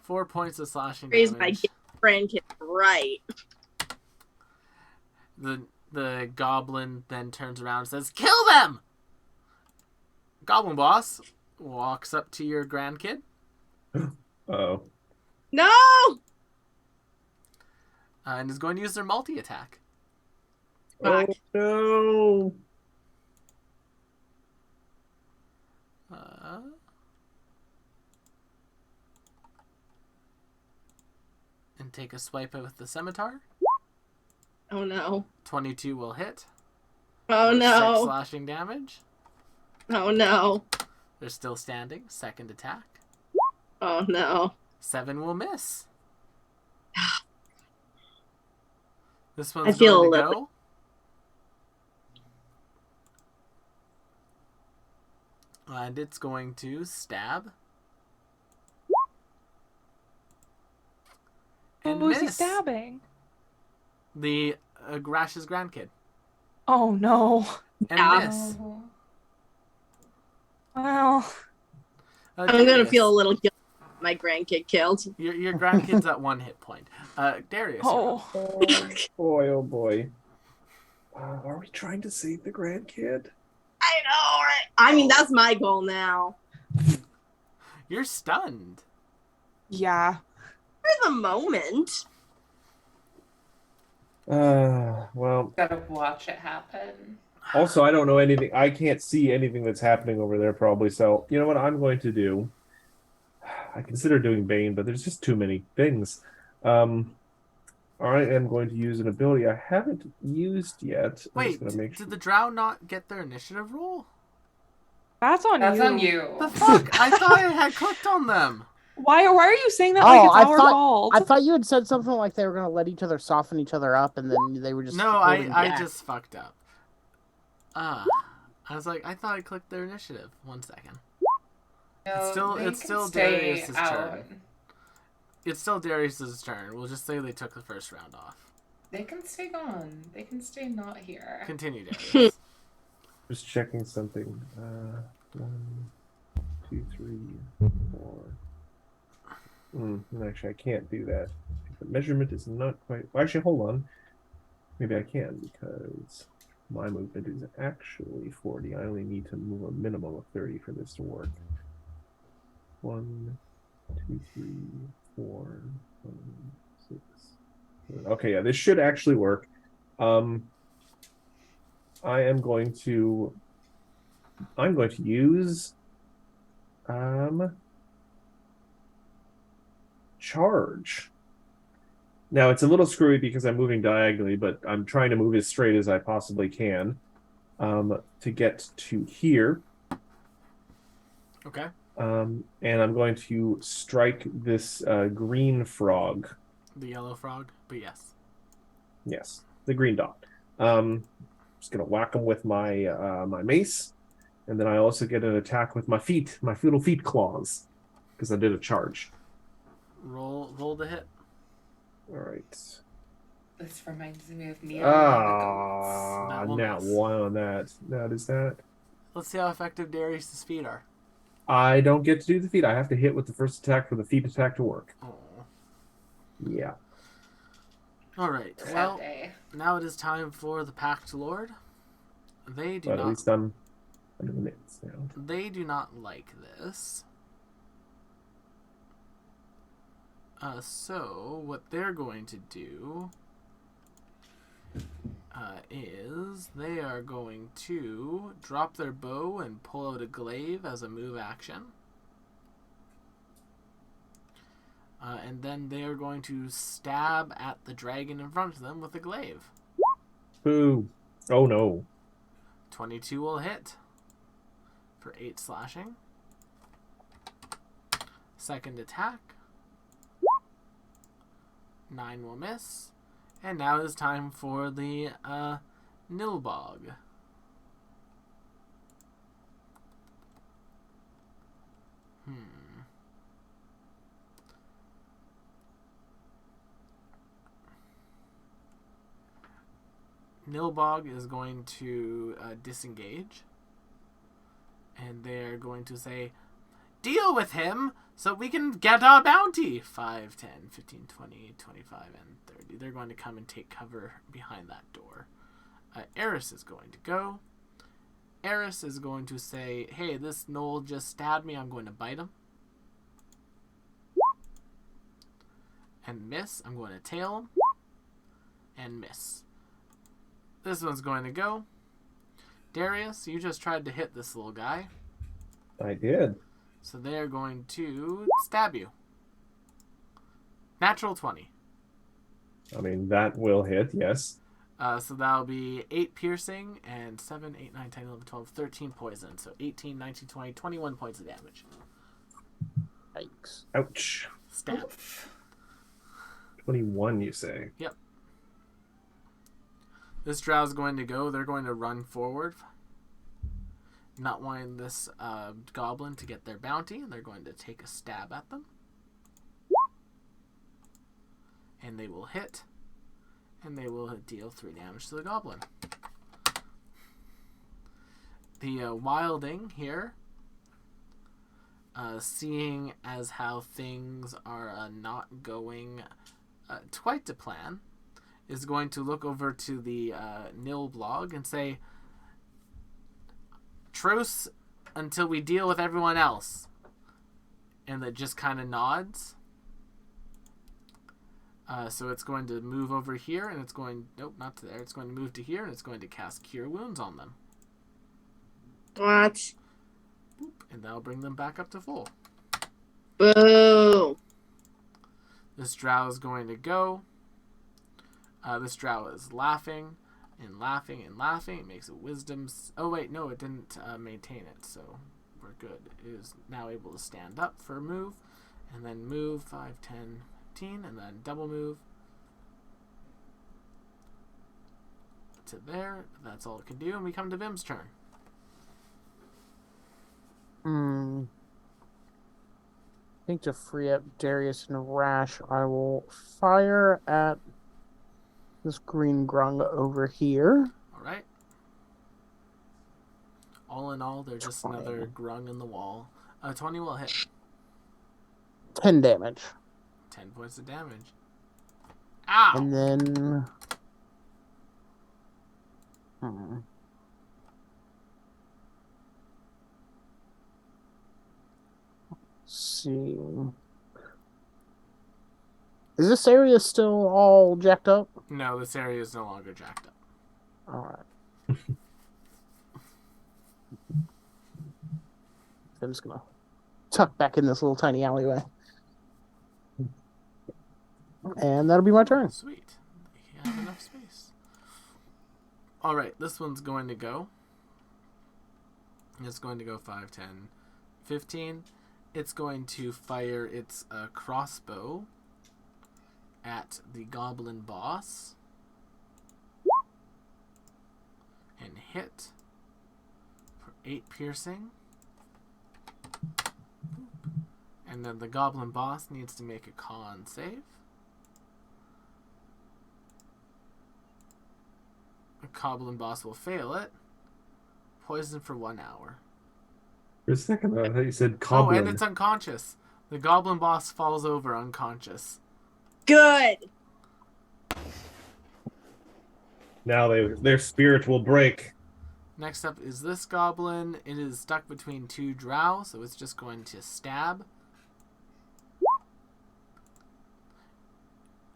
4 points of slashing Raise my damage. grandkid right. The goblin then turns around and says, "Kill them!" Goblin boss walks up to your grandkid. Uh-oh. No! And is going to use their multi-attack. Oh, no. and take a swipe with the scimitar. Oh no. 22 will hit. Oh for no. 6 slashing damage. Oh no. They're still standing. Second attack. Oh no. 7 will miss. This I one's feel going a to little- go. And it's going to stab. And Who's he miss. stabbing? The Grash's grandkid. Oh no. And Yeah. miss. Oh. Well, I'm gonna Darius, feel a little guilty. My grandkid killed. Your grandkid's at 1 hit point. Darius. you're up. oh. Boy, oh boy. Are we trying to save the grandkid? I know, right? I mean, that's my goal now. You're stunned. Yeah. For the moment. Well, Gotta watch it happen. also, I don't know anything. I can't see anything that's happening over there, probably. So, you know what I'm going to do? I consider doing Bane, but there's just too many things. I am going to use an ability I haven't used yet. I'm Wait, just gonna make sure. did the drow not get their initiative roll? That's on That's you. on you. The fuck? I thought I had clicked on them. Why are you saying that Oh, like it's I our thought- fault? I thought you had said something like they were going to let each other soften each other up, and then they were just. No, holding I back. just fucked up. I was like, I thought I clicked their initiative. 1 second. No, they it's can still stay Darius's out. turn. It's still Darius's turn. We'll just say they took the first round off. They can stay gone. They can stay not here. Continue, Darius. Just checking something. 1, 2, 3, 4. Actually, I can't do that. The measurement is not quite. Well, actually, hold on. Maybe I can because my movement is actually 40. I only need to move a minimum of 30 for this to work. 1, 2, 3, 4, 5, 6. 7. Okay, yeah, this should actually work. I'm going to use charge. Now it's a little screwy because I'm moving diagonally, but I'm trying to move as straight as I possibly can to get to here. Okay. And I'm going to strike this green frog. The yellow frog, but yes. Yes, the green dot. Just gonna whack him with my my mace, And then I also get an attack with my feet, my little feet claws, because I did a charge. Roll the hit. All right. This reminds me of Neil and the goats. Ah, That will nat miss. 1 on that. That is that. Let's see how effective Darius' feet are. I don't get to do the feat. I have to hit with the first attack for the feat attack to work. Oh. Yeah. All right. Sad Well, day. now it is time for the Pact Lord. They do But not. at least I'm under the mitts now. They do not like this. So what they're going to do is they are going to drop their bow and pull out a glaive as a move action. And then they are going to stab at the dragon in front of them with a glaive. Boo. Oh no. 22 will hit for 8 slashing. Second attack. 9 will miss. And now it is time for the Nilbog. Nilbog is going to disengage. And they're going to say, deal with him so we can get our bounty. 5, 10, 15, 20, 25, and 30. They're going to come and take cover behind that door. Eris is going to go. Eris is going to say, hey, this gnoll just stabbed me. I'm going to bite him. And miss. I'm going to tail him. And miss. This one's going to go. Darius, you just tried to hit this little guy. I did. So they are going to stab you. Natural 20. I mean, that will hit, yes. So that'll be 8 piercing and 7, 8, 9, 10, 11, 12, 13 poison. So 18, 19, 20, 21 points of damage. Yikes. Ouch. Stab. 21, you say? Yep. This drow's going to go. They're going to run forward. Not wanting this goblin to get their bounty. And they're going to take a stab at them. And they will hit. And they will deal 3 damage to the goblin. The wilding here, seeing as how things are not going quite to plan, is going to look over to the Nil blog and say, truce until we deal with everyone else. And it just kind of nods. So it's going to move over here, and it's going... Nope, not to there. It's going to move to here, and it's going to cast Cure Wounds on them. What? Boop, and that'll bring them back up to full. Boo. This drow is going to go. This drow is laughing and laughing and laughing. It makes a wisdom... Oh, wait, no, it didn't maintain it, so we're good. It is now able to stand up for a move, and then move 5, 10... and then double move to there. That's all it can do, and we come to Vim's turn. I think to free up Darius and Rash, I will fire at this green grung over here. All right. All in all, they're just 20. another grung in the wall. 20 will hit. 10 damage. 10 points of damage. Ow! And then... Let's see. Is this area still all jacked up? No, this area is no longer jacked up. Alright. I'm just gonna tuck back in this little tiny alleyway. And that'll be my turn. Sweet. You have enough space. Alright, this one's going to go. It's going to go 5, 10, 15. It's going to fire its crossbow at the goblin boss. And hit for 8 piercing. And then the goblin boss needs to make a con save. The goblin boss will fail it. Poison for 1 hour. For a second, I thought you said Oh, goblin. and it's unconscious. The goblin boss falls over unconscious. Good. Now their spirit will break. Next up is this goblin. It is stuck between 2 drow, so it's just going to stab.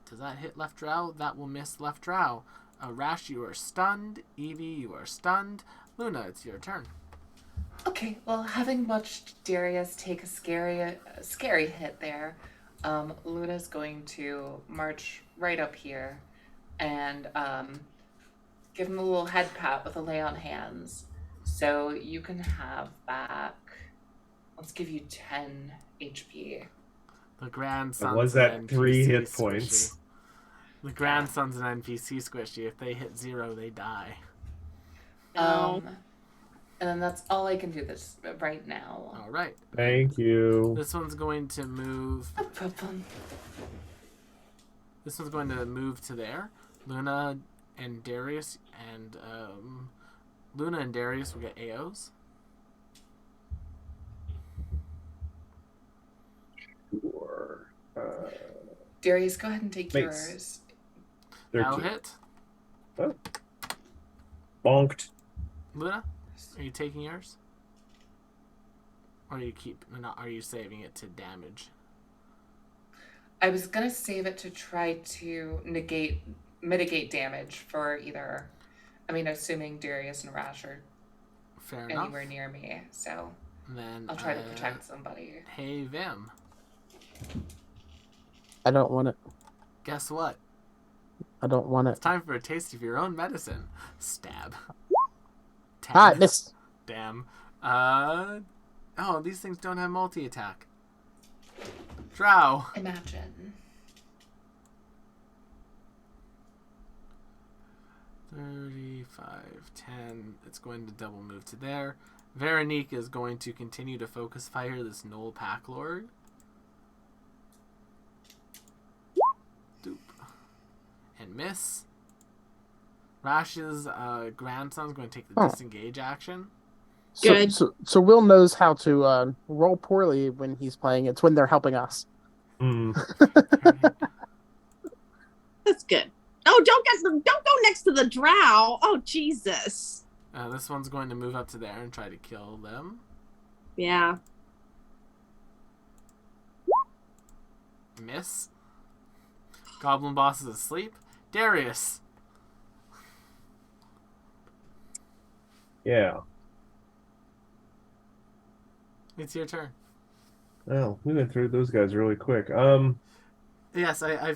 Does that hit left drow? That will miss left drow. Rash, you are stunned. Evie, you are stunned. Luna, it's your turn. Okay, well, having watched Darius take a scary hit there, Luna's going to march right up here and give him a little head pat with a lay on hands. So you can have back, let's give you 10 HP. The grandson's Was an that 3 NPC hit squishy. points? The grandson's an NPC squishy. If they hit 0, they die. Oh. And then that's all I can do this right now. All right. Thank you. This one's going to move. No problem. This one's going to move to there. Luna and Darius will get AOs. Sure. Darius, go ahead and take Mace. yours. Now 13. hit. Bonked. Luna, are you taking yours? Or are you saving it to damage? I was gonna save it to try to mitigate damage for either. I mean, assuming Darius and Rash are Fair enough. anywhere near me, so And then I'll try to protect somebody. Hey Vim, I don't want it. guess what? I don't want it. It's time for a taste of your own medicine. Stab. Ah, 10. miss. Damn. Oh, these things don't have multi-attack. Drow. Imagine. 35, 10. It's going to double move to there. Veronique is going to continue to focus fire this Knoll Pack Lord. Doop. And miss. Rash's grandson's going to take the disengage action. Good. So Will knows how to roll poorly when he's playing. It's when they're helping us. That's good. Oh, don't go next to the drow. Oh, Jesus. This one's going to move up to there and try to kill them. Yeah. Miss. Goblin boss is asleep. Darius. Yeah. It's your turn. Well, we went through those guys really quick. Yes, I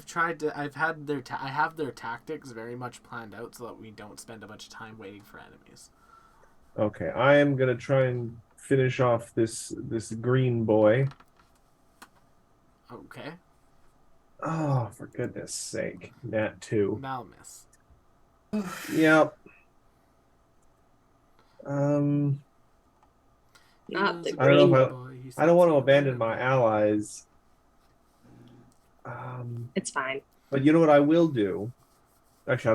have their tactics very much planned out so that we don't spend a bunch of time waiting for enemies. Okay, I am gonna try and finish off this green boy. Okay. Oh, for goodness sake. Nat 2. Now miss. Yep. Not the I don't know if Boy, I don't want to abandon my allies. It's fine. But you know what I will do? Actually, I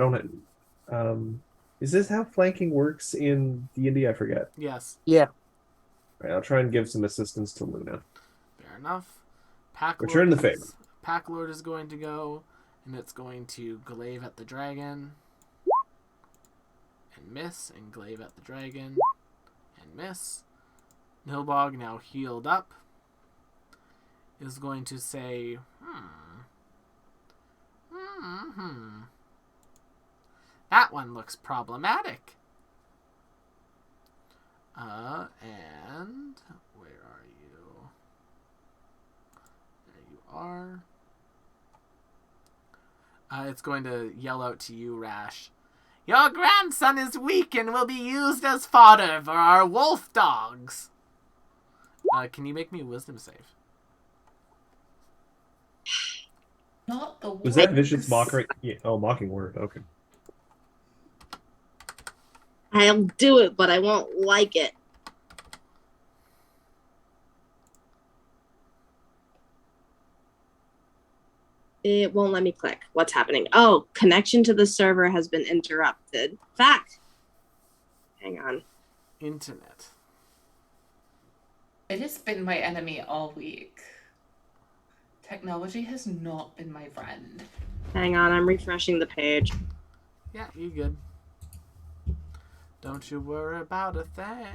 don't. Is this how flanking works in D&D? I forget. Yes. Yeah. All right, I'll try and give some assistance to Luna. Fair enough. Pack Return Lord the favor. Pack Lord is going to go, and it's going to glaive at the dragon. And miss, and glaive at the dragon. And miss. Nilbog, now healed up, is going to say, that one looks problematic. And where are you? There you are. It's going to yell out to you, Rash. Your grandson is weak and will be used as fodder for our wolf dogs. Can you make me a wisdom save? Not the Was that worst. vicious mockery? Yeah. Oh, mocking word. Okay. I'll do it, but I won't like it. It won't let me click. What's happening? Oh, connection to the server has been interrupted. Fact. Hang on. Internet. It has been my enemy all week. Technology has not been my friend. Hang on, I'm refreshing the page. Yeah, you good. Don't you worry about a thing.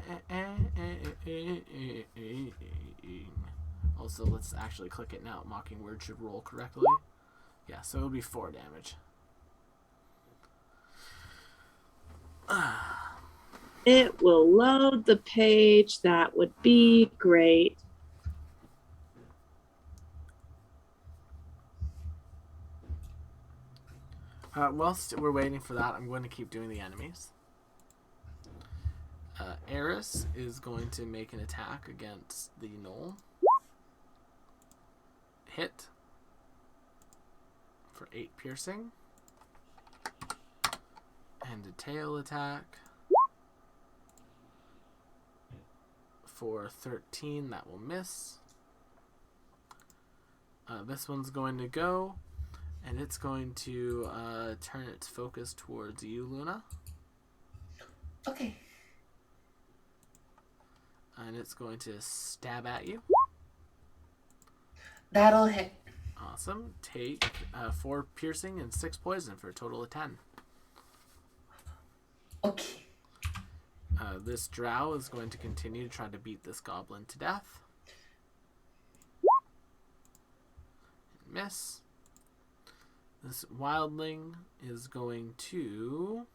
Also, let's actually click it now. Mockingbird should roll correctly. Yeah, so it'll be 4 damage. It will load the page. That would be great. Whilst we're waiting for that, I'm going to keep doing the enemies. Eris is going to make an attack against the gnoll. Hit for 8 piercing. And a tail attack for 13. That will miss. This one's going to go, and it's going to turn its focus towards you, Luna. Okay. And it's going to stab at you. That'll hit. Awesome. Take 4 piercing and 6 poison for a total of 10. Okay. This drow is going to continue to try to beat this goblin to death. Miss. This wildling is going to...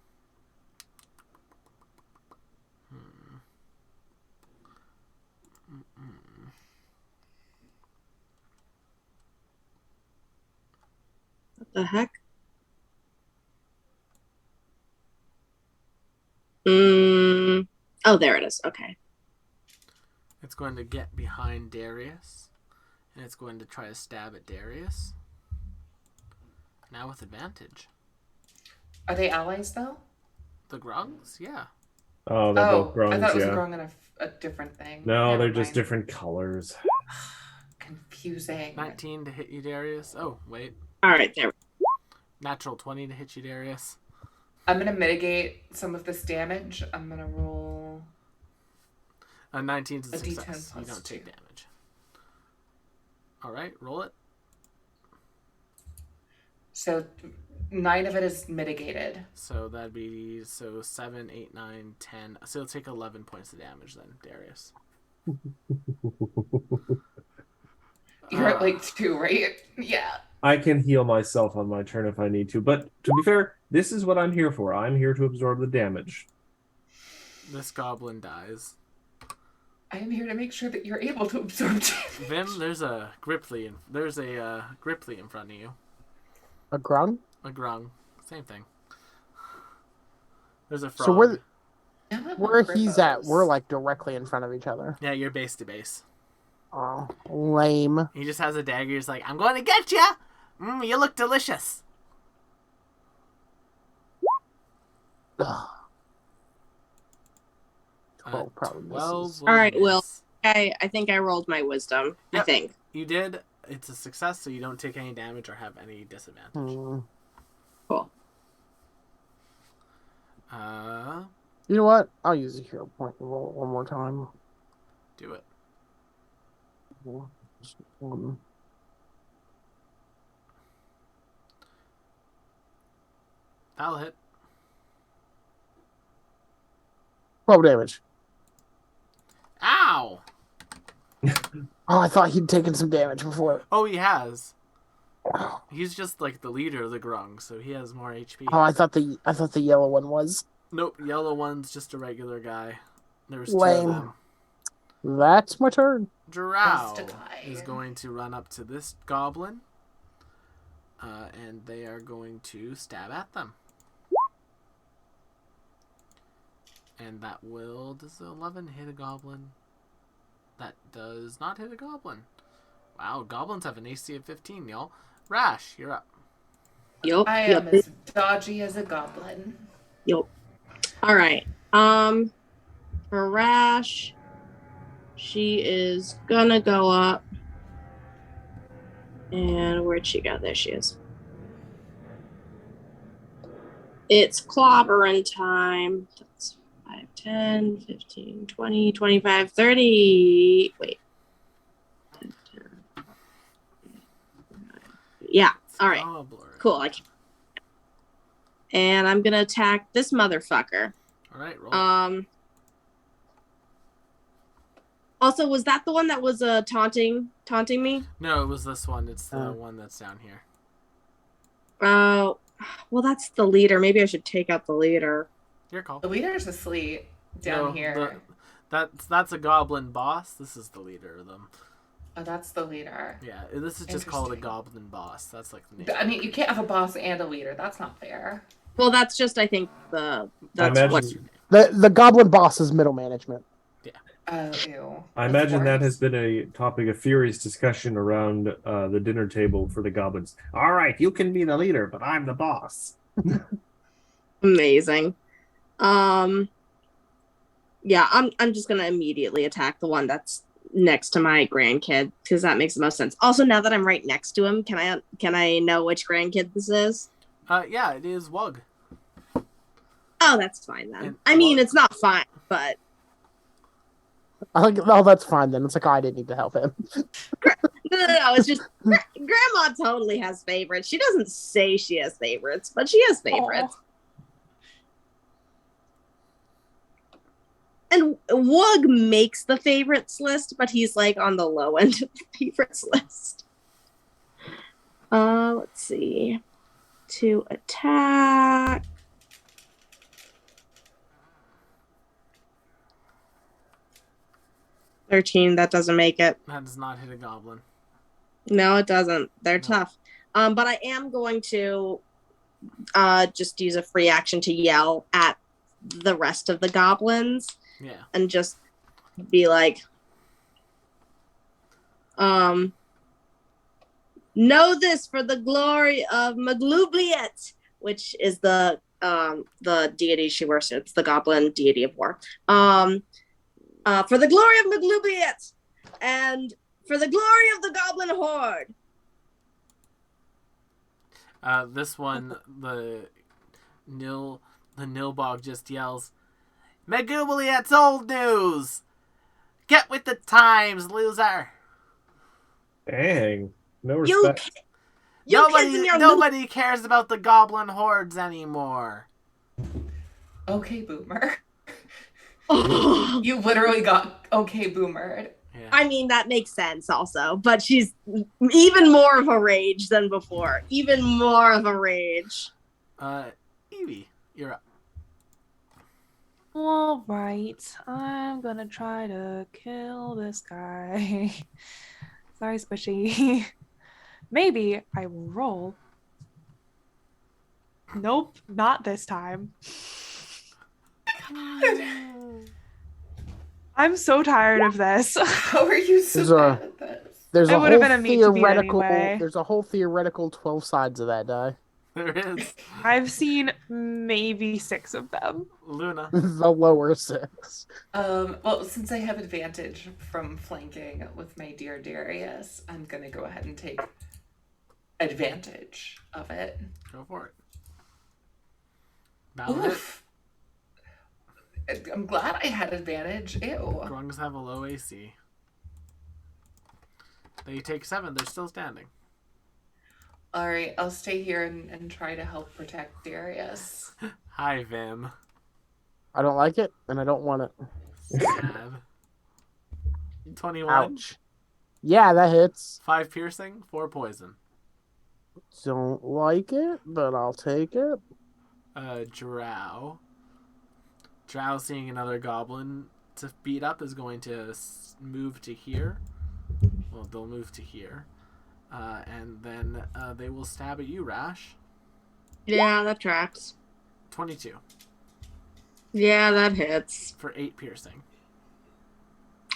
What the heck? Oh, there it is. Okay. It's going to get behind Darius, and it's going to try to stab at Darius. Now with advantage. Are they allies, though? The grungs? Yeah. Oh, they're both grungs, I thought it was yeah. a grung and a different thing. No, Never they're just mind. different colors. Confusing. 19 to hit you, Darius. Oh, wait. All right, there. Natural 20 to hit you, Darius. I'm going to mitigate some of this damage. I'm going to roll... 19 is a A D10 success. You plus don't take 2. damage. Alright, roll it. So 9 of it is mitigated. So that'd be 7, 8, 9, 10. So you'll take 11 points of damage then, Darius. You're at like 2, right? Yeah. I can heal myself on my turn if I need to. But to be fair, this is what I'm here for. I'm here to absorb the damage. This goblin dies. I am here to make sure that you're able to absorb damage. Vim, there's a Gripply in front of you. A grung? A grung. Same thing. There's a frog. So Damn it, where what he's at, Grippos? we're like directly in front of each other. Yeah, you're base to base. Oh, lame. He just has a dagger. He's like, I'm going to get ya! You look delicious. Ugh. 12 probably 12 misses. will All right, miss. Will. I think I rolled my wisdom. Yep. I think. You did. It's a success, so you don't take any damage or have any disadvantage. Cool. You know what? I'll use a hero point and roll it one more time. Do it. Just one. That'll hit. 12 damage. Ow! Oh, I thought he'd taken some damage before. Oh, he has. He's just like the leader of the grung, so he has more HP. Oh, I thought the yellow one was. Nope, yellow one's just a regular guy. There's 2 Lame. of them. That's my turn. Drow Just a guy. is going to run up to this goblin, and they are going to stab at them. And that will... Does 11 hit a goblin? That does not hit a goblin. Wow, goblins have an AC of 15, y'all. Rash, you're up. Yup. I am as dodgy as a goblin. Yup. All right. For Rash, she is gonna go up And where'd she go? There she is. It's clobbering time. That's 5, 10, 15, 20, 25, 30. Wait. Yeah. All right. Cool. And I'm going to attack this motherfucker. All right, roll. Also, was that the one that was taunting me? No, it was this one. It's the one that's down here. Oh, well, that's the leader. Maybe I should take out the leader. Your call. The leader's asleep down here. That's a goblin boss. This is the leader of them. Oh, that's the leader. Yeah, this is just called a goblin boss. That's like the name. I mean, you can't have a boss and a leader. That's not fair. Well, that's just, I think, I imagine the goblin boss is middle management. Oh, ew. I imagine that has been a topic of furious discussion around the dinner table for the goblins. All right, you can be the leader, but I'm the boss. Amazing. Yeah, I'm just gonna immediately attack the one that's next to my grandkid because that makes the most sense. Also, now that I'm right next to him, can I know which grandkid this is? Yeah, it is Wug. Oh, that's fine then. I mean, it's not fine, but. Oh, that's fine then. It's like, oh, I didn't need to help him. No. It's just Grandma totally has favorites. She doesn't say she has favorites, but she has favorites. Aww. And Wug makes the favorites list, but he's like on the low end of the favorites list. Let's see. To attack. 13, that doesn't make it. That does not hit a goblin. No, it doesn't. They're tough. But I am going to just use a free action to yell at the rest of the goblins. Yeah. And just be like, know this for the glory of Maglubliet, which is the deity she worships. It's the goblin deity of war. For the glory of Maglubliet and for the glory of the goblin horde. This one, the Nilbog just yells, Maglubliet's old news! Get with the times, loser! Dang. No respect. Nobody cares about the goblin hordes anymore. Okay, boomer. You literally got okay boomered. Yeah. I mean, that makes sense also, but she's even more of a rage than before. Even more of a rage. Evie, you're up. All right, I'm gonna try to kill this guy. Sorry, Squishy. Maybe I will roll. Nope, not this time. I'm so tired of this. How are you so bad at this? There's It a would have whole been a meat to beat theoretical. anyway. There's a whole theoretical 12 sides of that die. There is. I've seen maybe 6 of them. Luna. The lower 6. Well, since I have advantage from flanking with my dear Darius, I'm gonna go ahead and take advantage of it. Go for it. Battle it. I'm glad I had advantage. Ew. Grungs have a low AC. They take 7. They're still standing. All right, I'll stay here and try to help protect Darius. Hi, Vim. I don't like it, and I don't want it. Sad. 21. Ouch. Yeah, that hits. 5 piercing, 4 poison. Don't like it, but I'll take it. Drow. Drow seeing another goblin to beat up is going to move to here. Well, they'll move to here. And then they will stab at you, Rash. Yeah, that tracks. 22. Yeah, that hits. For 8 piercing.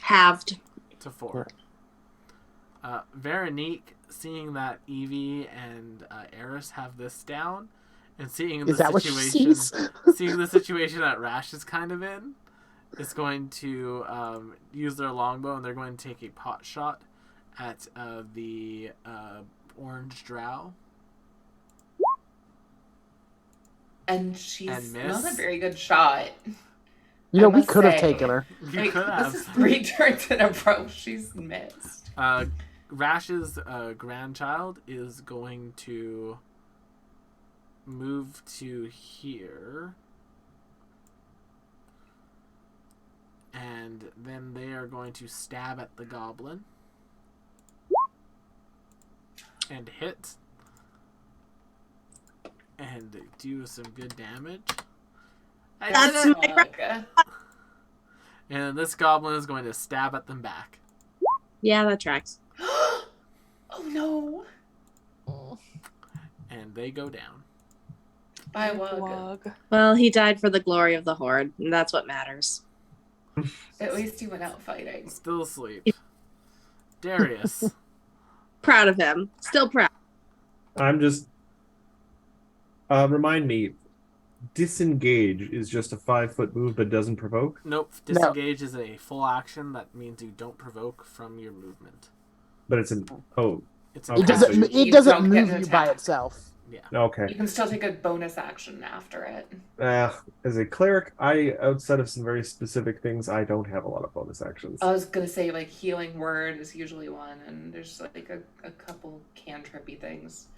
Halved. To 4. Veronique, seeing that Evie and Eris have this down, and seeing the seeing the situation that Rash is kind of in, is going to use their longbow, and they're going to take a pot shot at the orange drow. And she's And not a miss. very good shot. You know, I we must could have say. taken her. You Like, could have. this is 3 turns in a row. She's missed. Rash's grandchild is going to move to here. And then they are going to stab at the goblin. And hit. And do some good damage. I That's did it! my- And this goblin is going to stab at them back. Yeah, that tracks. Oh no. And they go down. Bye, Wug. Wug. Well, he died for the glory of the Horde, and that's what matters. At least he went out fighting. Still asleep. Darius. Proud of him. Still proud. I'm just. Remind me, disengage is just a 5-foot move but doesn't provoke? Nope. Disengage is a full action. That means you don't provoke from your movement. But it's an. Oh. It's Okay, It an doesn't. action. You It doesn't don't get move an you by attack. itself. Yeah. Okay. You can still take a bonus action after it. As a cleric, outside of some very specific things, I don't have a lot of bonus actions. I was gonna say like healing word is usually one, and there's like a couple cantrippy things.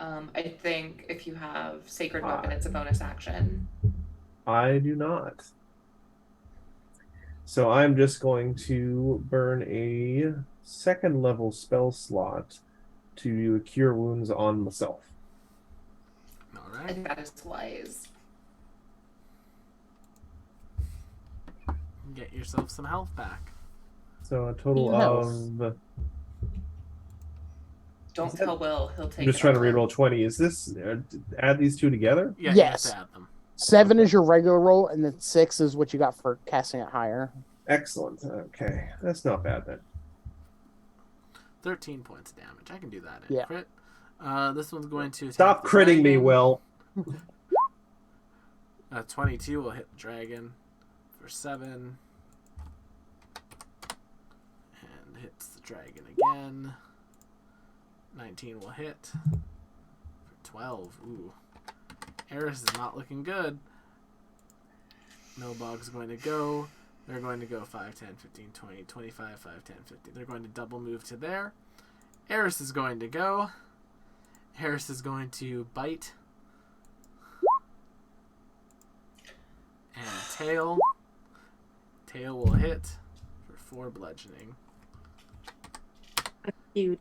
I think if you have sacred weapon, it's a bonus action. I do not. So I'm just going to burn a 2nd level spell slot to do a cure wounds on myself. All I right. think that is wise. Get yourself some health back. So a total Health. of. Don't tell Will; he'll take. I'm just it trying to all. reroll 20. Is this add these two together? Yeah, Yes. you have to add them. 7 is your regular roll, and then 6 is what you got for casting it higher. Excellent. Okay, that's not bad then. 13 points of damage. I can do that in Yeah. crit. This one's going to attack Stop the critting me, dragon. Will. 22 will hit the dragon for 7. And hits the dragon again. 19 will hit for 12. Ooh. Eris is not looking good. Milbog's going to go. They're going to go 5, 10, 15, 20, 25, 5, 10, 50. They're going to double move to there. Eris is going to go. Eris is going to bite. And tail. Tail will hit for 4 bludgeoning. Dude.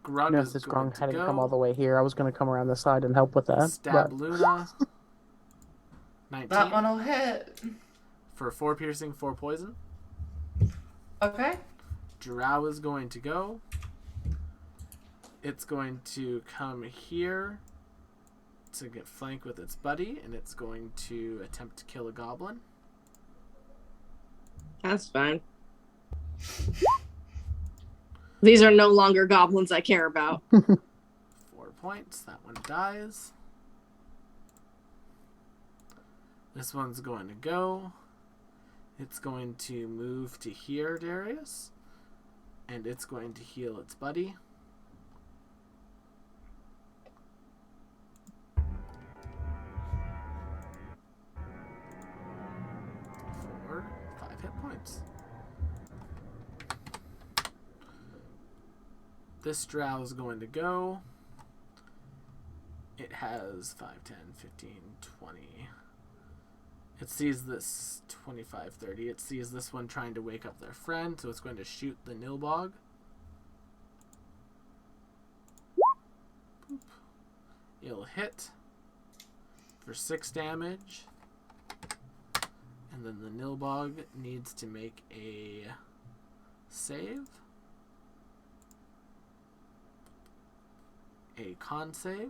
Grug No, is this going Grung to hadn't go. come all the way here. I was going to come around the side and help with that. Stab but- Luna. 19 That one will hit. for 4 piercing, 4 poison. Okay. Drow is going to go. It's going to come here to get flank with its buddy, and it's going to attempt to kill a goblin. That's fine. These are no longer goblins I care about. 4 points. That one dies. This one's going to go. It's going to move to here, Darius. And it's going to heal its buddy. For 5 hit points. This drow is going to go. It has 5, 10, 15, 20. It sees this 25, 30. It sees this one trying to wake up their friend, so it's going to shoot the Nilbog. Boop. It'll hit for 6 damage. And then the Nilbog needs to make a save. A con save.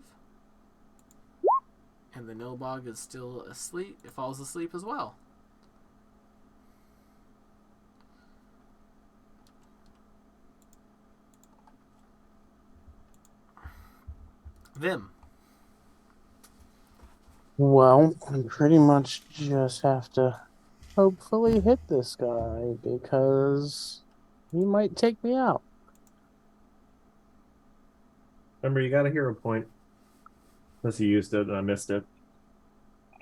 And the Nilbog is still asleep. It falls asleep as well. Vim. Well, I pretty much just have to hopefully hit this guy because he might take me out. Remember, you got a hero point. Unless you used it and I missed it.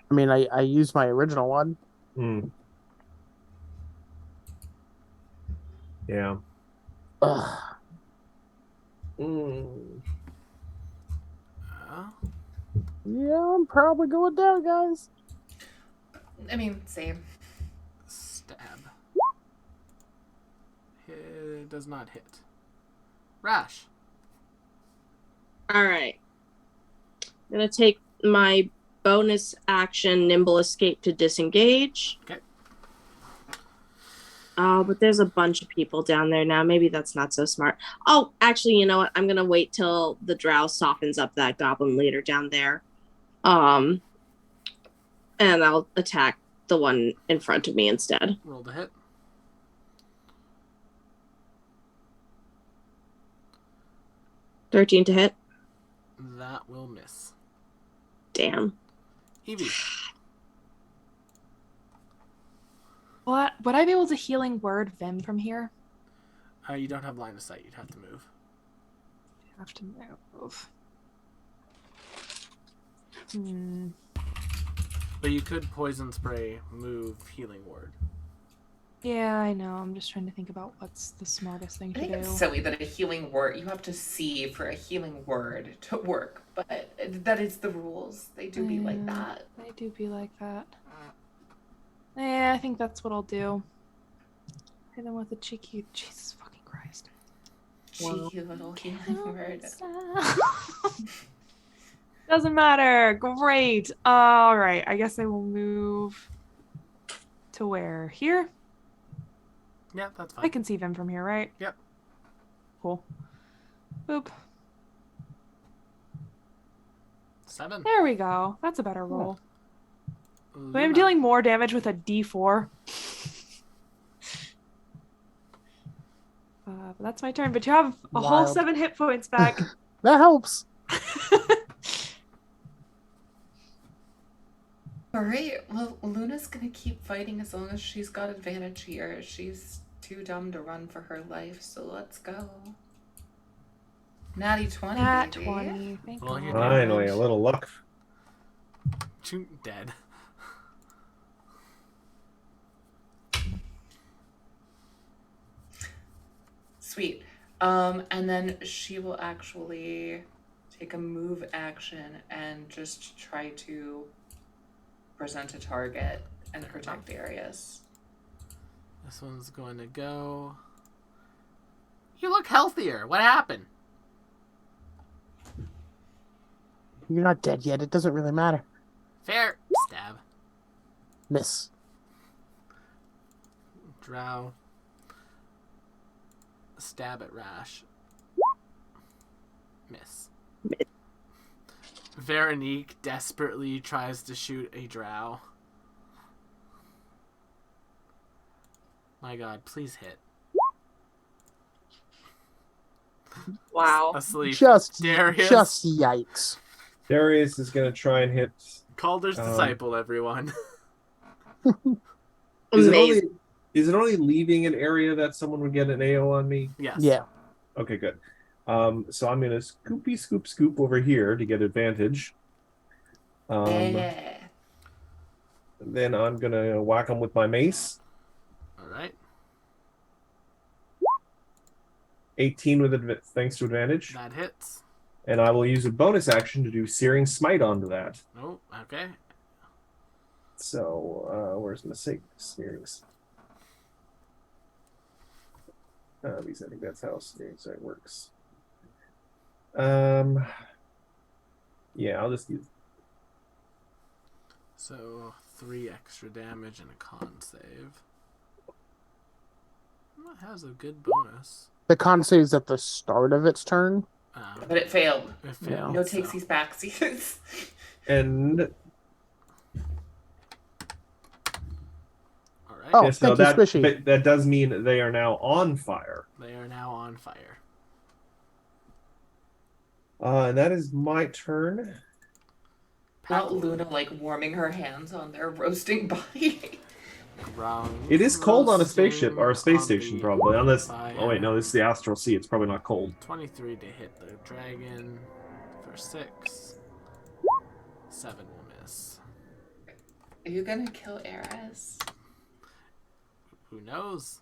I mean, I used my original one. Hmm. Yeah. Ugh. Mm. Yeah, I'm probably going down, guys. I mean, same. Stab. It does not hit. Rash. All right. I'm gonna take my bonus action, nimble escape, to disengage. Okay. Oh, but there's a bunch of people down there now. Maybe that's not so smart. Oh, actually, you know what? I'm gonna wait till the drow softens up that goblin leader down there. And I'll attack the one in front of me instead. Roll the hit. $13 to hit. That will miss. Damn. Evie. What? Would I be able to healing word Vim from here? You don't have line of sight. You'd have to move. Have to move. But you could poison spray, move, healing word. Yeah, I know. I'm just trying to think about what's the smartest thing I to think do. it's silly that a healing word, you have to see for a healing word to work, but that is the rules. They do be like that. They do be like that. Yeah, I think that's what I'll do. Hit them with a cheeky... Jesus fucking Christ. Cheeky little healing word. Doesn't matter. Great. All right. I guess I will move to where? Here? Yeah, that's fine. I can see Vim from here, right? Yep. Cool. Boop. 7. There we go. That's a better roll. Luna. But I'm dealing more damage with a D4. But that's my turn. But you have a whole Wild. 7 hit points back. That helps. Alright, well, Luna's gonna keep fighting as long as she's got advantage here. She's too dumb to run for her life, so let's go. Natty 20, Nat baby. 20. Thank Well, God. you're Finally, a little luck. Dead. Sweet. And then she will actually take a move action and just try to present a target and protect Darius. This one's going to go... You look healthier. What happened? You're not dead yet. It doesn't really matter. Fair. Stab. Miss. Drow. Stab at Rash. Miss. Veronique desperately tries to shoot a drow. My god, please hit. Wow. Asleep. Just Darius. yikes. Darius is going to try and hit. Calder's disciple, everyone. Amazing. Is it only leaving an area that someone would get an AO on me? Yes. Yeah. Okay, good. So I'm going to scoop over here to get advantage. Yeah. Then I'm going to whack him with my mace. Alright. 18 with thanks to advantage. That hits. And I will use a bonus action to do Searing Smite onto that. Oh, okay. So, where's my Searing At least I think that's how Searing Smite works. Yeah, I'll just use... So, 3 extra damage and a con save. That has a good bonus. The con saves at the start of its turn. But it failed. It failed, No so- takesies backsies. And Alright. Oh, yeah, so thank you, Squishy. but that does mean they are now on fire. They are now on fire. And that is my turn. Not Luna like warming her hands on their roasting body. Grung It is cold on a spaceship or a roasting space on station, the probably. Unless, fire. oh wait, no, this is the Astral Sea. It's probably not cold. 23 to hit the dragon for 6. 7 will miss. Are you gonna kill Eris? Who knows?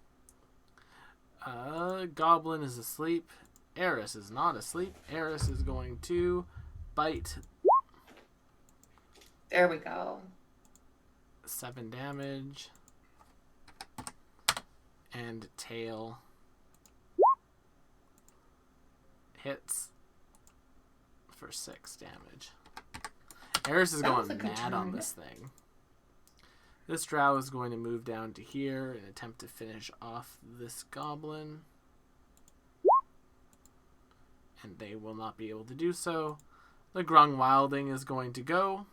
Goblin is asleep. Eris is not asleep. Eris is going to bite. There we go. 7 damage. And tail hits for 6 damage. Eris is That was going a good mad on turn. this thing. This drow is going to move down to here and attempt to finish off this goblin. And they will not be able to do so. The Grung Wilding is going to go.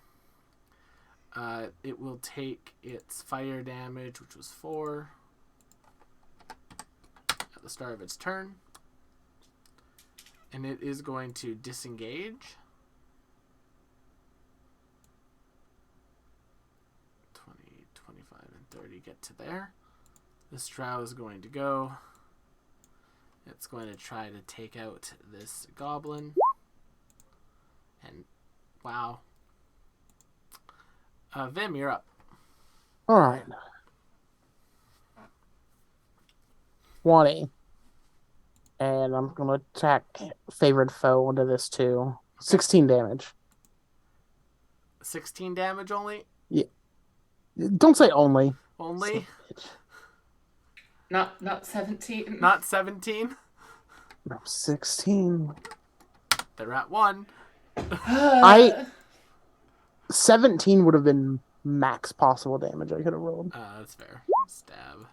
It will take its fire damage, which was 4, at the start of its turn. And it is going to disengage. 20, 25, and 30 get to there. This drow is going to go. It's going to try to take out this goblin. And, wow. Vim, you're up. All right. 20. And I'm going to attack favored foe into this too. 16 damage. 16 damage only? Don't say only. Only? Not 17. Not 17? No, 16. They're at 1. 17 would have been max possible damage I could have rolled. That's fair. Stab.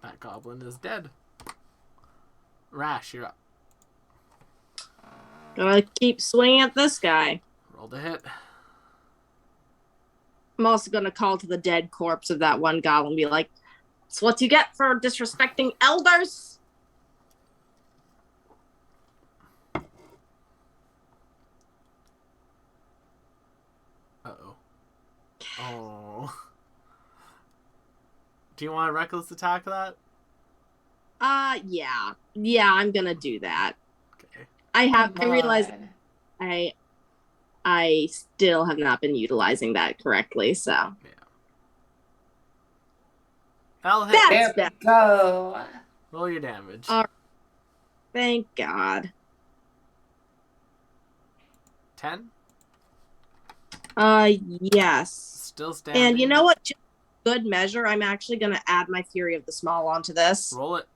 That goblin is dead. Rash, you're up. Gonna keep swinging at this guy. Roll the hit. I'm also gonna call to the dead corpse of that one goblin and be like, "It's what you get for disrespecting elders." Uh-oh. Oh. Do you want a reckless attack that? Yeah. Yeah, I'm gonna do that. Okay. I Come realize on. I still have not been utilizing that correctly, so. Yeah. I'll hit. That's There bad. we go. Roll your damage. Thank God. 10? Yes. Still standing. And you know what? Just good measure, I'm actually gonna add my Fury of the Small onto this. Roll it.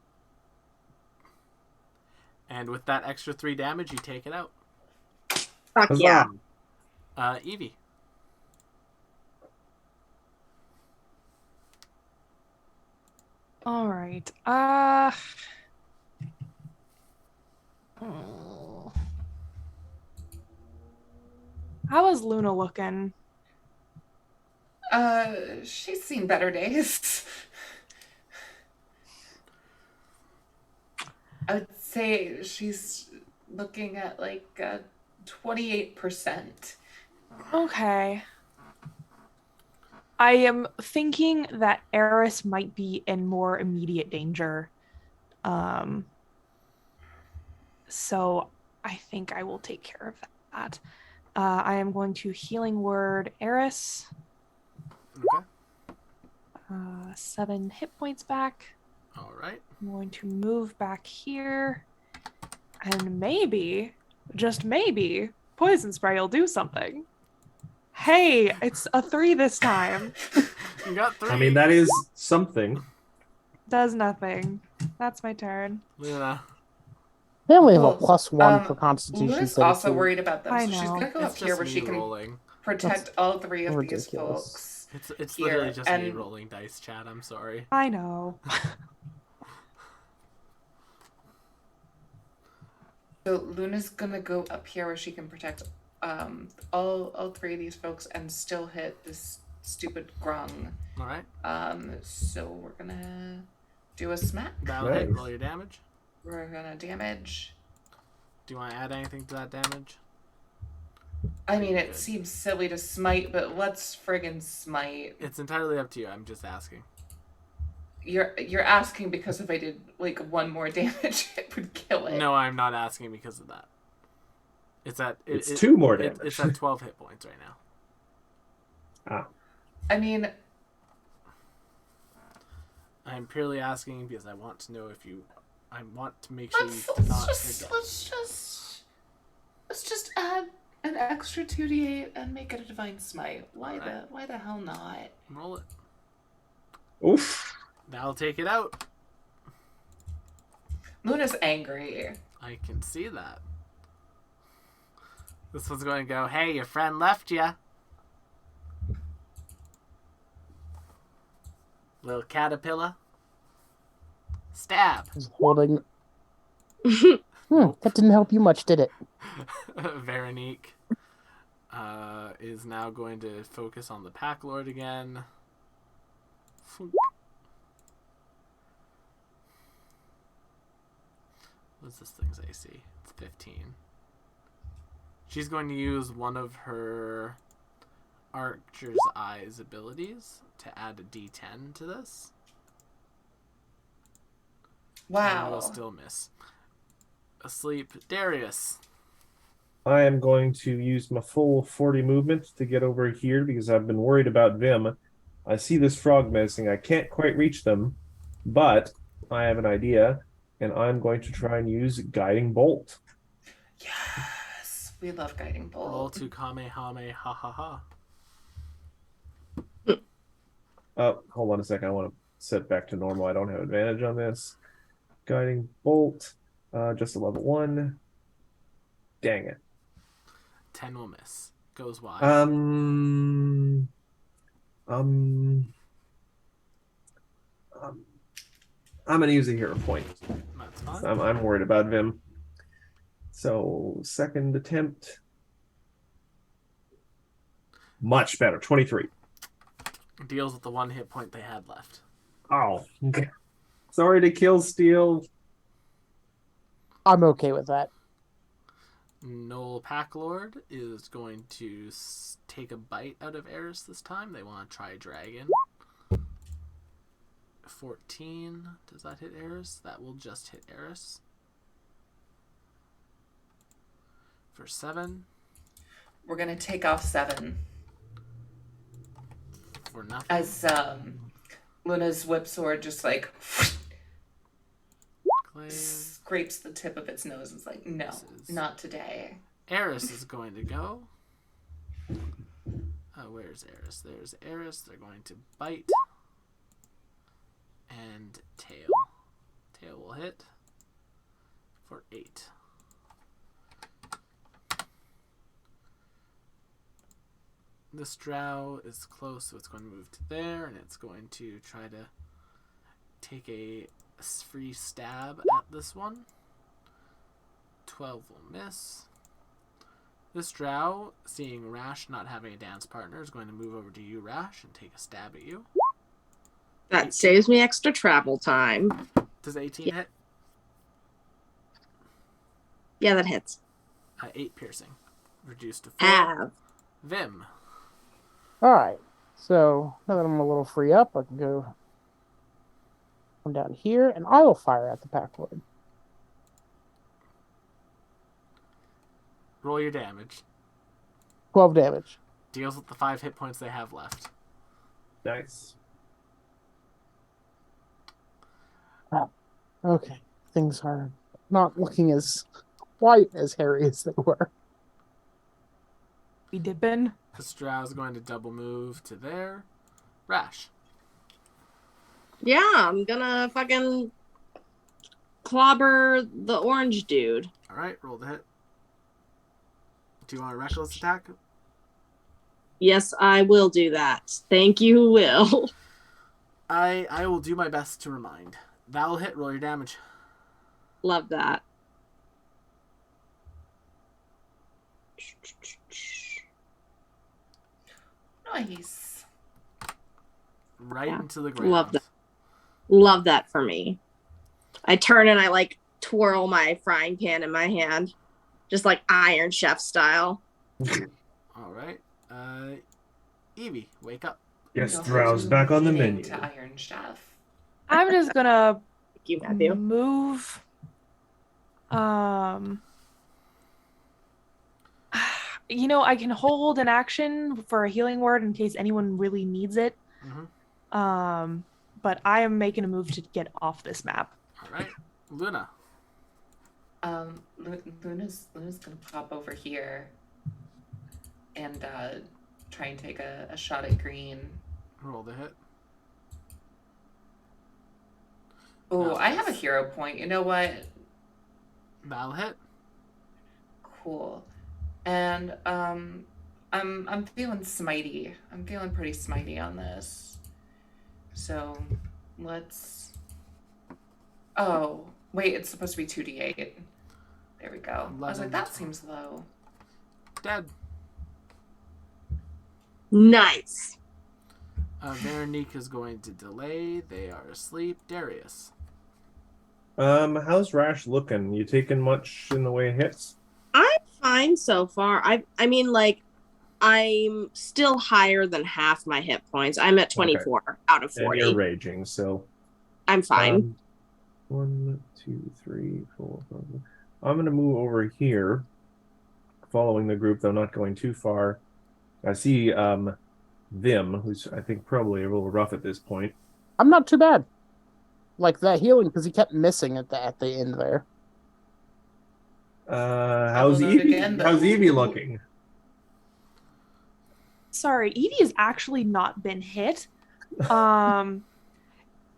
And with that extra 3 damage, you take it out. Fuck yeah. Evie. All right. How is Luna looking? She's seen better days. I would say she's looking at like 28%. Okay. I am thinking that Eris might be in more immediate danger. So I think I will take care of that. I am going to Healing Word Eris. Okay. 7 hit points back. All right. I'm going to move back here. And maybe, just maybe, Poison Spray will do something. Hey, it's a 3 this time. You got 3. I mean, that is something. Does nothing. That's my turn. Luna. They only have a Well, +1 for Constitution. Luna's saving also throw. worried about them, I so she's know. gonna go It's up here just where me she can rolling. protect all 3 of these ridiculous. folks. It's here, literally just me and- rolling dice, chat. I'm sorry. I know. So Luna's gonna go up here where she can protect all 3 of these folks and still hit this stupid grung. All right. So we're gonna do a smack. Battle hit. Nice. Roll your damage. We're gonna damage. Do you want to add anything to that damage? I mean, it Good. seems silly to smite, but let's friggin' smite. It's entirely up to you. I'm just asking. You're asking because if I did like one more damage, it would kill it. No, I'm not asking because of that. It's 2 more damage. It's at 12 hit points right now. Ah. I mean, I'm purely asking because I want to know if you. I want to make sure let's you not. let's just add an extra 2d8 and make it a divine smite. Why the hell not? Roll it. Oof. That'll take it out. Luna's angry. I can see that. This one's going to go, hey, your friend left ya. Little caterpillar. Stab. He's holding. That didn't help you much, did it? Veronique is now going to focus on the Pack Lord again. What's this thing's AC? It's 15. She's going to use one of her Archer's Eyes abilities to add a D10 to this. Wow. And will still miss. Asleep, Darius. I am going to use my full 40 movement to get over here because I've been worried about Vim. I see this frog missing. I can't quite reach them, but I have an idea, and I'm going to try and use Guiding Bolt. Yes, we love guiding bolt. Roll to Kamehameha ha ha ha. Oh, hold on a second. I want to set back to normal. I don't have advantage on this. Guiding Bolt, just a level 1. Dang it. 10 will miss. Goes wide. I'm gonna use a hero point. That's fine. I'm worried about Vim. So second attempt, much better. 23. Deals with the 1 hit point they had left. Oh, sorry to kill Steel. I'm okay with that. Noel Packlord is going to take a bite out of Eris this time. They want to try Dragon. 14. Does that hit Eris? That will just hit Eris. For 7. We're gonna take off 7 For nothing. as Luna's whip sword just like Clay. scrapes the tip of its nose. It's like, no, not today. Eris is going to go. Where's Eris? There's Eris. They're going to bite. And tail. Tail will hit for 8. This drow is close, so it's going to move to there, and it's going to try to take a free stab at this one. 12 will miss. This drow, seeing Rash not having a dance partner, is going to move over to you, Rash, and take a stab at you. That saves me extra travel time. Does 18 hit? Yeah, that hits. 8 piercing. Reduced to 4. Have. Vim. Alright. So now that I'm a little free up, I can go down here and I will fire at the Pack Lord. Roll your damage. 12 damage. Deals with the 5 hit points they have left. Nice. Okay. Things are not looking as white as hairy as they were. We dipping. This drow is going to double move to there. Rash. Yeah, I'm gonna fucking clobber the orange dude. Alright, roll the hit. Do you want a reckless attack? Yes, I will do that. Thank you, Will. I will do my best to remind. That will hit. Roll your damage. Love that. Nice. Right Yeah. into the ground. Love that. Love that for me. I turn and I like twirl my frying pan in my hand. Just like Iron Chef style. All right. Evie, wake up. Yes, Go Drow's to back on the healing menu. to Iron Staff. I'm just gonna Thank you, Matthew. move. You know, I can hold an action for a healing word in case anyone really needs it. Mm-hmm. But I am making a move to get off this map. All right. Luna. Luna's gonna pop over here and try and take a shot at green. Roll the hit. Oh, No, I have a that's- hero point. You know what? That'll hit. Cool. And I'm feeling smitey. I'm feeling pretty smitey on this. So let's. Oh wait, it's supposed to be 2d8. There we go. I was like, that seems low. Dead. Nice. Veronique is going to delay. They are asleep. Darius. How's Rash looking? You taking much in the way of hits? I'm fine so far. I mean, like, I'm still higher than half my hit points. I'm at 24 out of And 40. you're raging, so I'm fine. 1, 2, 3, 4, 5. I'm gonna move over here, following the group, though not going too far. I see Vim, who's I think probably a little rough at this point. I'm not too bad. Like that healing, because he kept missing at the end there. How's Double note Evie? again, How's though. Evie looking? Sorry, Evie has actually not been hit.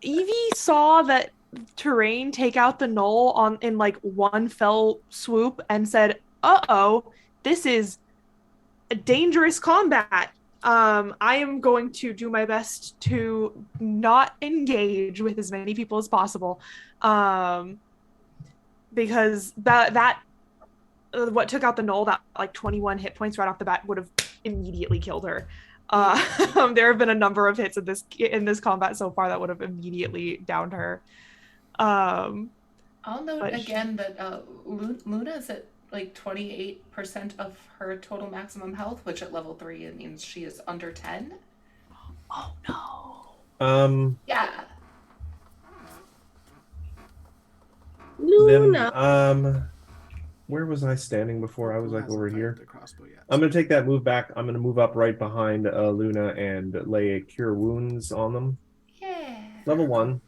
Evie saw that terrain take out the knoll in like one fell swoop and said, "Uh-oh, this is a dangerous combat. I am going to do my best to not engage with as many people as possible." Because that what took out the knoll, that like 21 hit points right off the bat, would have immediately killed her. There have been a number of hits in this combat so far that would have immediately downed her. I'll note But again that Luna is at like 28% of her total maximum health, which at level 3 it means she is under 10. Oh no. Yeah. Luna. Then, where was I standing before? I was like over here. The crossbow yet. I'm gonna take that move back. I'm gonna move up right behind Luna and lay a cure wounds on them. Yeah. Level 1,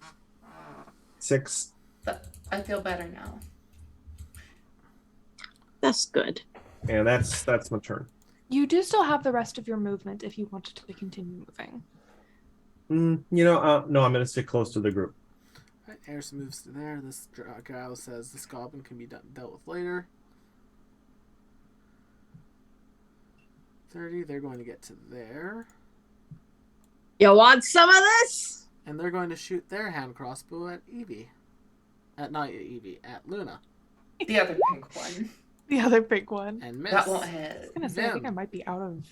6. But I feel better now. That's good. And that's my turn. You do still have the rest of your movement if you wanted to continue moving. No, I'm gonna stick close to the group. Right, Eris moves to there. This Drow says this goblin can be dealt with later. 30, they're going to get to there. You want some of this? And they're going to shoot their hand crossbow at Evie. Not Evie, at Luna. The other pink one. The other big one. And miss. That won't I hit. was gonna say, I think I might be out of.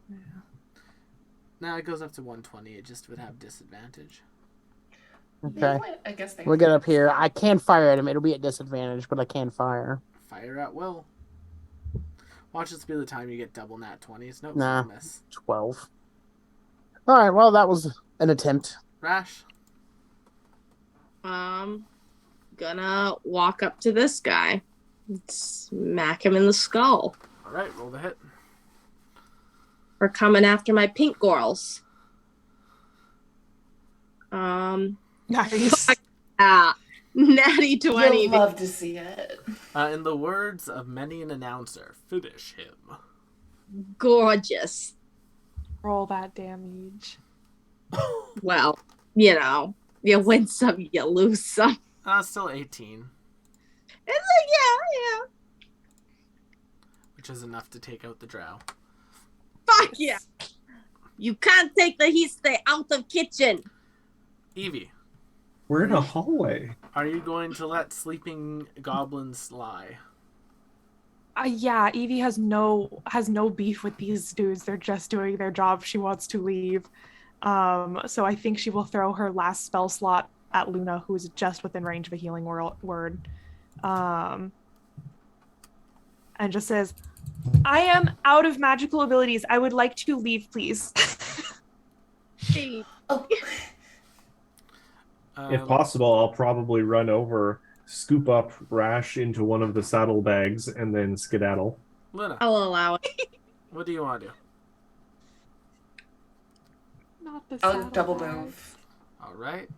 Yeah. Now it goes up to 120. It just would have disadvantage. Okay. I guess they. We'll get up here. I can fire at him. It'll be at disadvantage, but I can fire. Fire at will. Watch this be the time you get double nat 20s. Nope, Nah. miss. 12. All right. Well, that was an attempt. Rash. Gonna walk up to this guy. Smack him in the skull All right, roll the hit. for coming after my pink girls. Nice. Natty 20. You'll love to see it. In the words of many an announcer, finish him. Gorgeous. Roll that damage. Well, you win some, you lose some. Still 18, It's like, yeah. which is enough to take out the drow. Fuck yeah. You can't take the heat, stay out of kitchen. Evie, We're in a hallway. are you going to let sleeping goblins lie? Yeah, Evie has no beef with these dudes. They're just doing their job. She wants to leave. So I think she will throw her last spell slot at Luna, who is just within range of a healing word. And just says, I am out of magical abilities. I would like to leave, please. Oh, If possible, I'll probably run over, scoop up Rash into one of the saddlebags, and then skedaddle. Luna, I'll allow it. what do you want to do? Not the I'll double saddlebag. move. All right.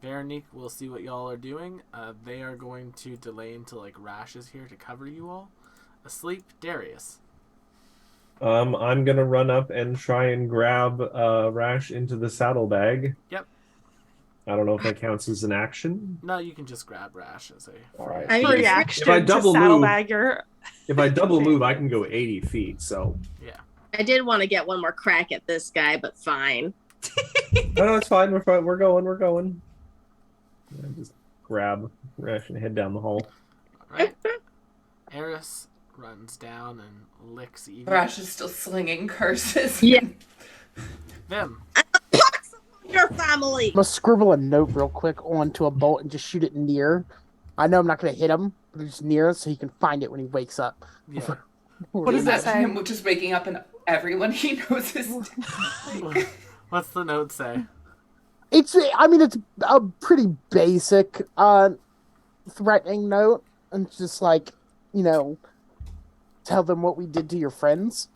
Veronique, we'll see what y'all are doing. They are going to delay until like Rash is here to cover you all. Asleep, Darius. I'm gonna run up and try and grab Rash into the saddlebag. Yep. I don't know if that counts as an action. No, you can just grab Rash as a All right. I mean, Free if action I to double move- saddlebag your... If I double move, I can go 80 feet. So I did want to get one more crack at this guy, but fine. no, it's fine. We're fine. We're going. I just grab Rash and head down the hall. All right. Eris runs down and licks Evie. Rash is still slinging curses. Yeah. Vim. Your family. I'm gonna scribble a note real quick onto a bolt and just shoot it near. I know I'm not gonna hit him, but just near so he can find it when he wakes up. Yeah. What does it Imagine say? him just waking up and everyone he knows is dead. What's the note say? It's a pretty basic threatening note, and it's just like, tell them what we did to your friends.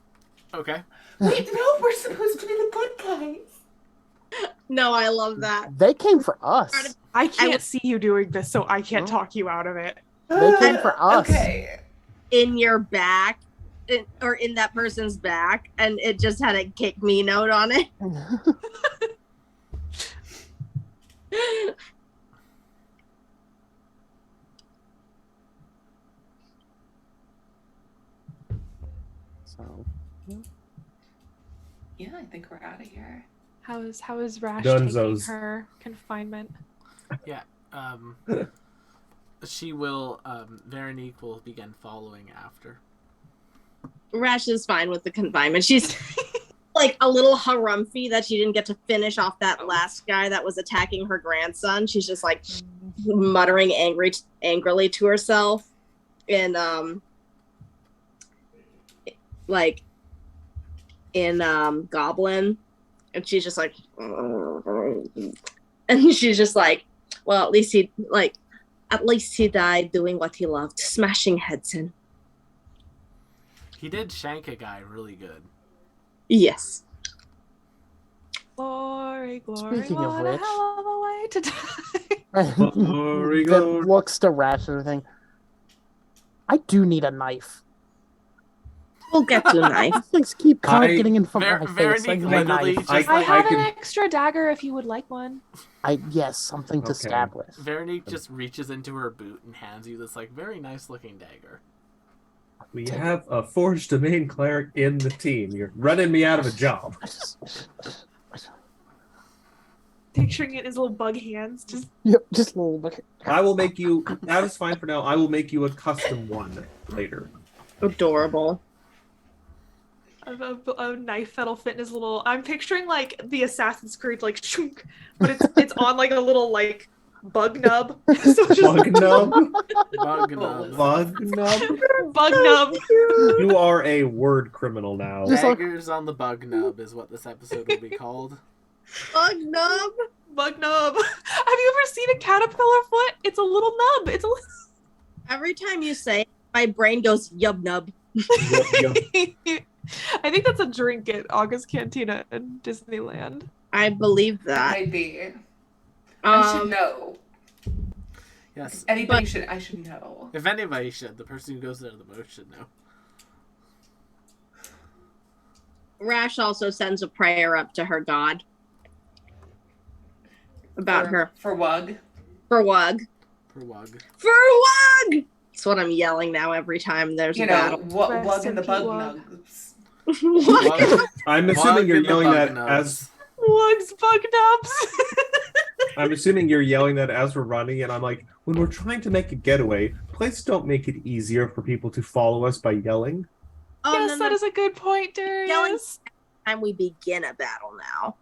Okay. Wait, no, we're supposed to be the good guys. No, I love that. They came for us. I can't see you doing this, so I can't talk you out of it. They came for us. Okay. In your back, or in that person's back, and it just had a kick me note on it. So Yeah, I think we're out of here. How is Rash Dunzos. taking her confinement? She will, Veronique will begin following after. Rash is fine with the confinement. She's like a little harumphy that she didn't get to finish off that last guy that was attacking her grandson. She's just like muttering angrily to herself, and like in Goblin, and she's just like, and she's just like, well, at least he died doing what he loved, smashing heads in. He did shank a guy really good. Yes. Glory, glory, Speaking of what a which- hell of a way to die. Glory, Then glory. looks to Rash and everything. I do need a knife. We'll get to a knife. These things keep getting in front Ver- of my face. I Veronique need a literally knife. just I have can- an extra dagger if you would like one. Yes, something to Okay. stab with. Veronique just reaches into her boot and hands you this, like, very nice looking dagger. We have a Forged Domain cleric in the team. You're running me out of a job. Picturing it in his little bug hands. Just Yep, just a little bit. I will make you. That is fine for now. I will make you a custom one later. Adorable. a knife that'll fit in his little. I'm picturing like the Assassin's Creed like shunk, but it's on like a little like bug nub. So it's just Bug nub. Bug nub. Bug nub. bug nub. You are a word criminal now. Just like- Daggers on the bug nub is what this episode will be called. Bug nub. Bug nub. Have you ever seen a caterpillar foot? It's a little nub. It's a little... Every time you say it, my brain goes yub nub. Yup, yup. I think that's a drink at August Cantina in Disneyland. I believe that. Might be. I should Um, know. Yes. Anybody should. I should know. If anybody should, the person who goes there the most should know. Rash also sends a prayer up to her god about her For Wug. for Wug. For Wug. For Wug. That's what I'm yelling now every time there's You a know, battle. Wug Rest and the in bug Wug. nugs. Wug, I'm assuming Wug you're and the yelling bug that nubs. as Wug's bug nubs. I'm assuming you're yelling that as we're running, and I'm like, when we're trying to make a getaway, please don't make it easier for people to follow us by yelling. Oh, Yes, no, that no. is a good point, Darius. Time we begin a battle now.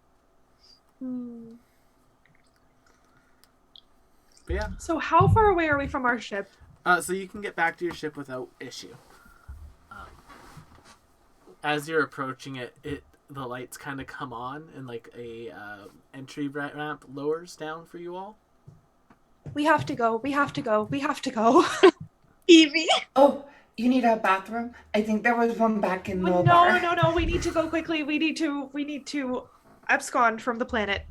Hmm. But yeah. So how far away are we from our ship? So you can get back to your ship without issue. as you're approaching it, the lights kind of come on and like a entry ramp lowers down for you all. We have to go. We have to go. We have to go. Evie. Oh, you need a bathroom? I think there was one back in the No, bar. no. We need to go quickly. We need to abscond from the planet.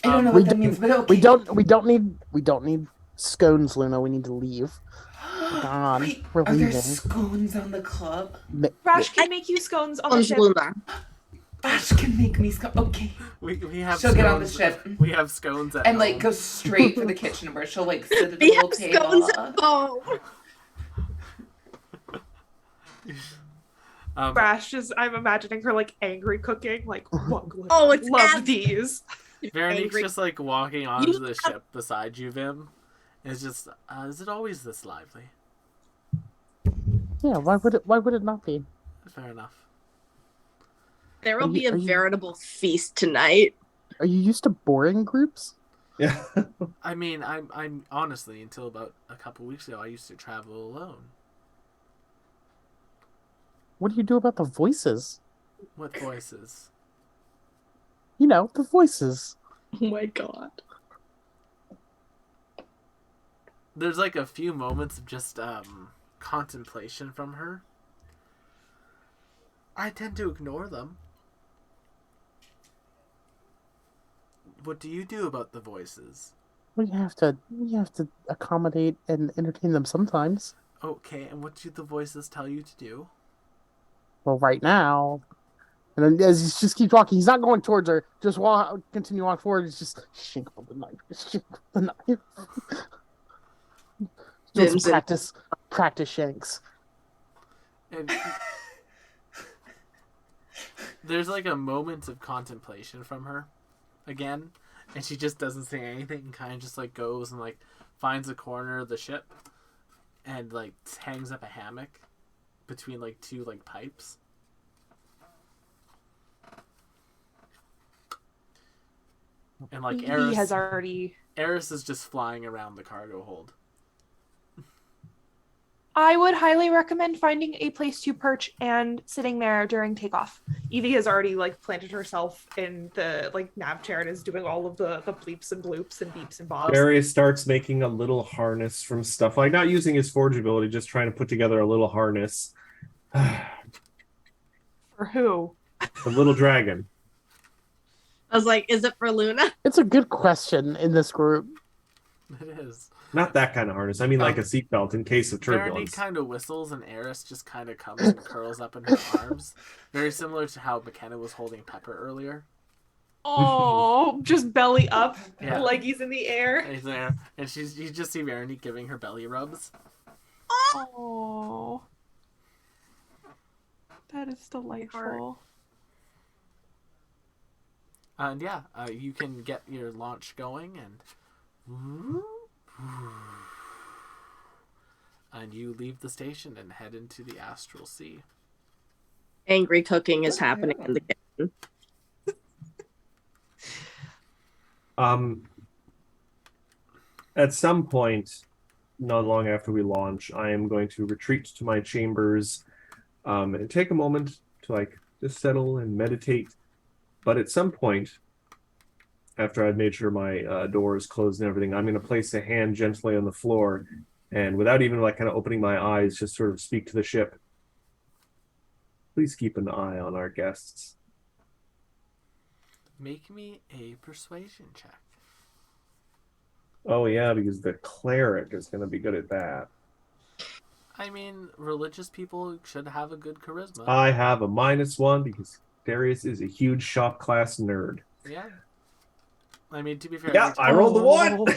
I don't know We what that don't- means, but okay. We don't need scones, Luna. We need to leave. God, Wait, we're are there leaving. scones on the club? Rash can make you scones on the ship. Luna. Ash can make me scones. Okay. We have She'll scones. get on the ship. We have scones at And like home. go straight for the kitchen where she'll like sit at a We little have table. scones at home. Rash is. I'm imagining her like angry cooking. Like, Oh, it's love abs- these. Veronique's angry. just like walking onto the ship beside you, Vim. It's just, is it always this lively? Yeah, why would it not be? Fair enough. There will Are you- be a are you- veritable feast tonight. Are you used to boring groups? Yeah. I mean, I'm honestly, until about a couple weeks ago, I used to travel alone. What do you do about the voices? What voices? You know, the voices. Oh my god. There's like a few moments of just contemplation from her. I tend to ignore them. What do you do about the voices? We have to accommodate and entertain them sometimes. Okay, and what do the voices tell you to do? Well, right now, and then as he just keeps walking, he's not going towards her. Just continue on forward. It's just shinkle the knife. Shinkle the knife. Doing some practice shanks. And there's like a moment of contemplation from her again, and she just doesn't say anything and kind of just like goes and like finds a corner of the ship and like hangs up a hammock between like two like pipes. And like He Eris has already. is just flying around the cargo hold. I would highly recommend finding a place to perch and sitting there during takeoff. Evie has already like planted herself in the like nav chair and is doing all of the bleeps and bloops and beeps and bobs. Darius starts making a little harness from stuff, like not using his forge ability, just trying to put together a little harness. For who? The little dragon. I was like, is it for Luna? It's a good question in this group. It is. Not that kind of harness. I mean, like a seatbelt in case of Veronique turbulence. kind of whistles and Eris just kind of comes and curls up in her arms. Very similar to how McKenna was holding Pepper earlier. Oh, just belly up, Yeah. leggies in the air. And he's there, and you just see Veronique giving her belly rubs. Oh, that is delightful. And yeah, you can get your launch going, and you leave the station and head into the Astral Sea. Angry cooking is happening in the kitchen. At some point, not long after we launch, I am going to retreat to my chambers and take a moment to like just settle and meditate. But at some point, after I've made sure my door is closed and everything, I'm going to place a hand gently on the floor and without even like kind of opening my eyes, just sort of speak to the ship. Please keep an eye on our guests. Make me a persuasion check. Oh yeah, because the cleric is going to be good at that. I mean, religious people should have a good charisma. I have a -1 because Darius is a huge shop class nerd. Yeah. I mean, to be fair, Yeah, I rolled the 1.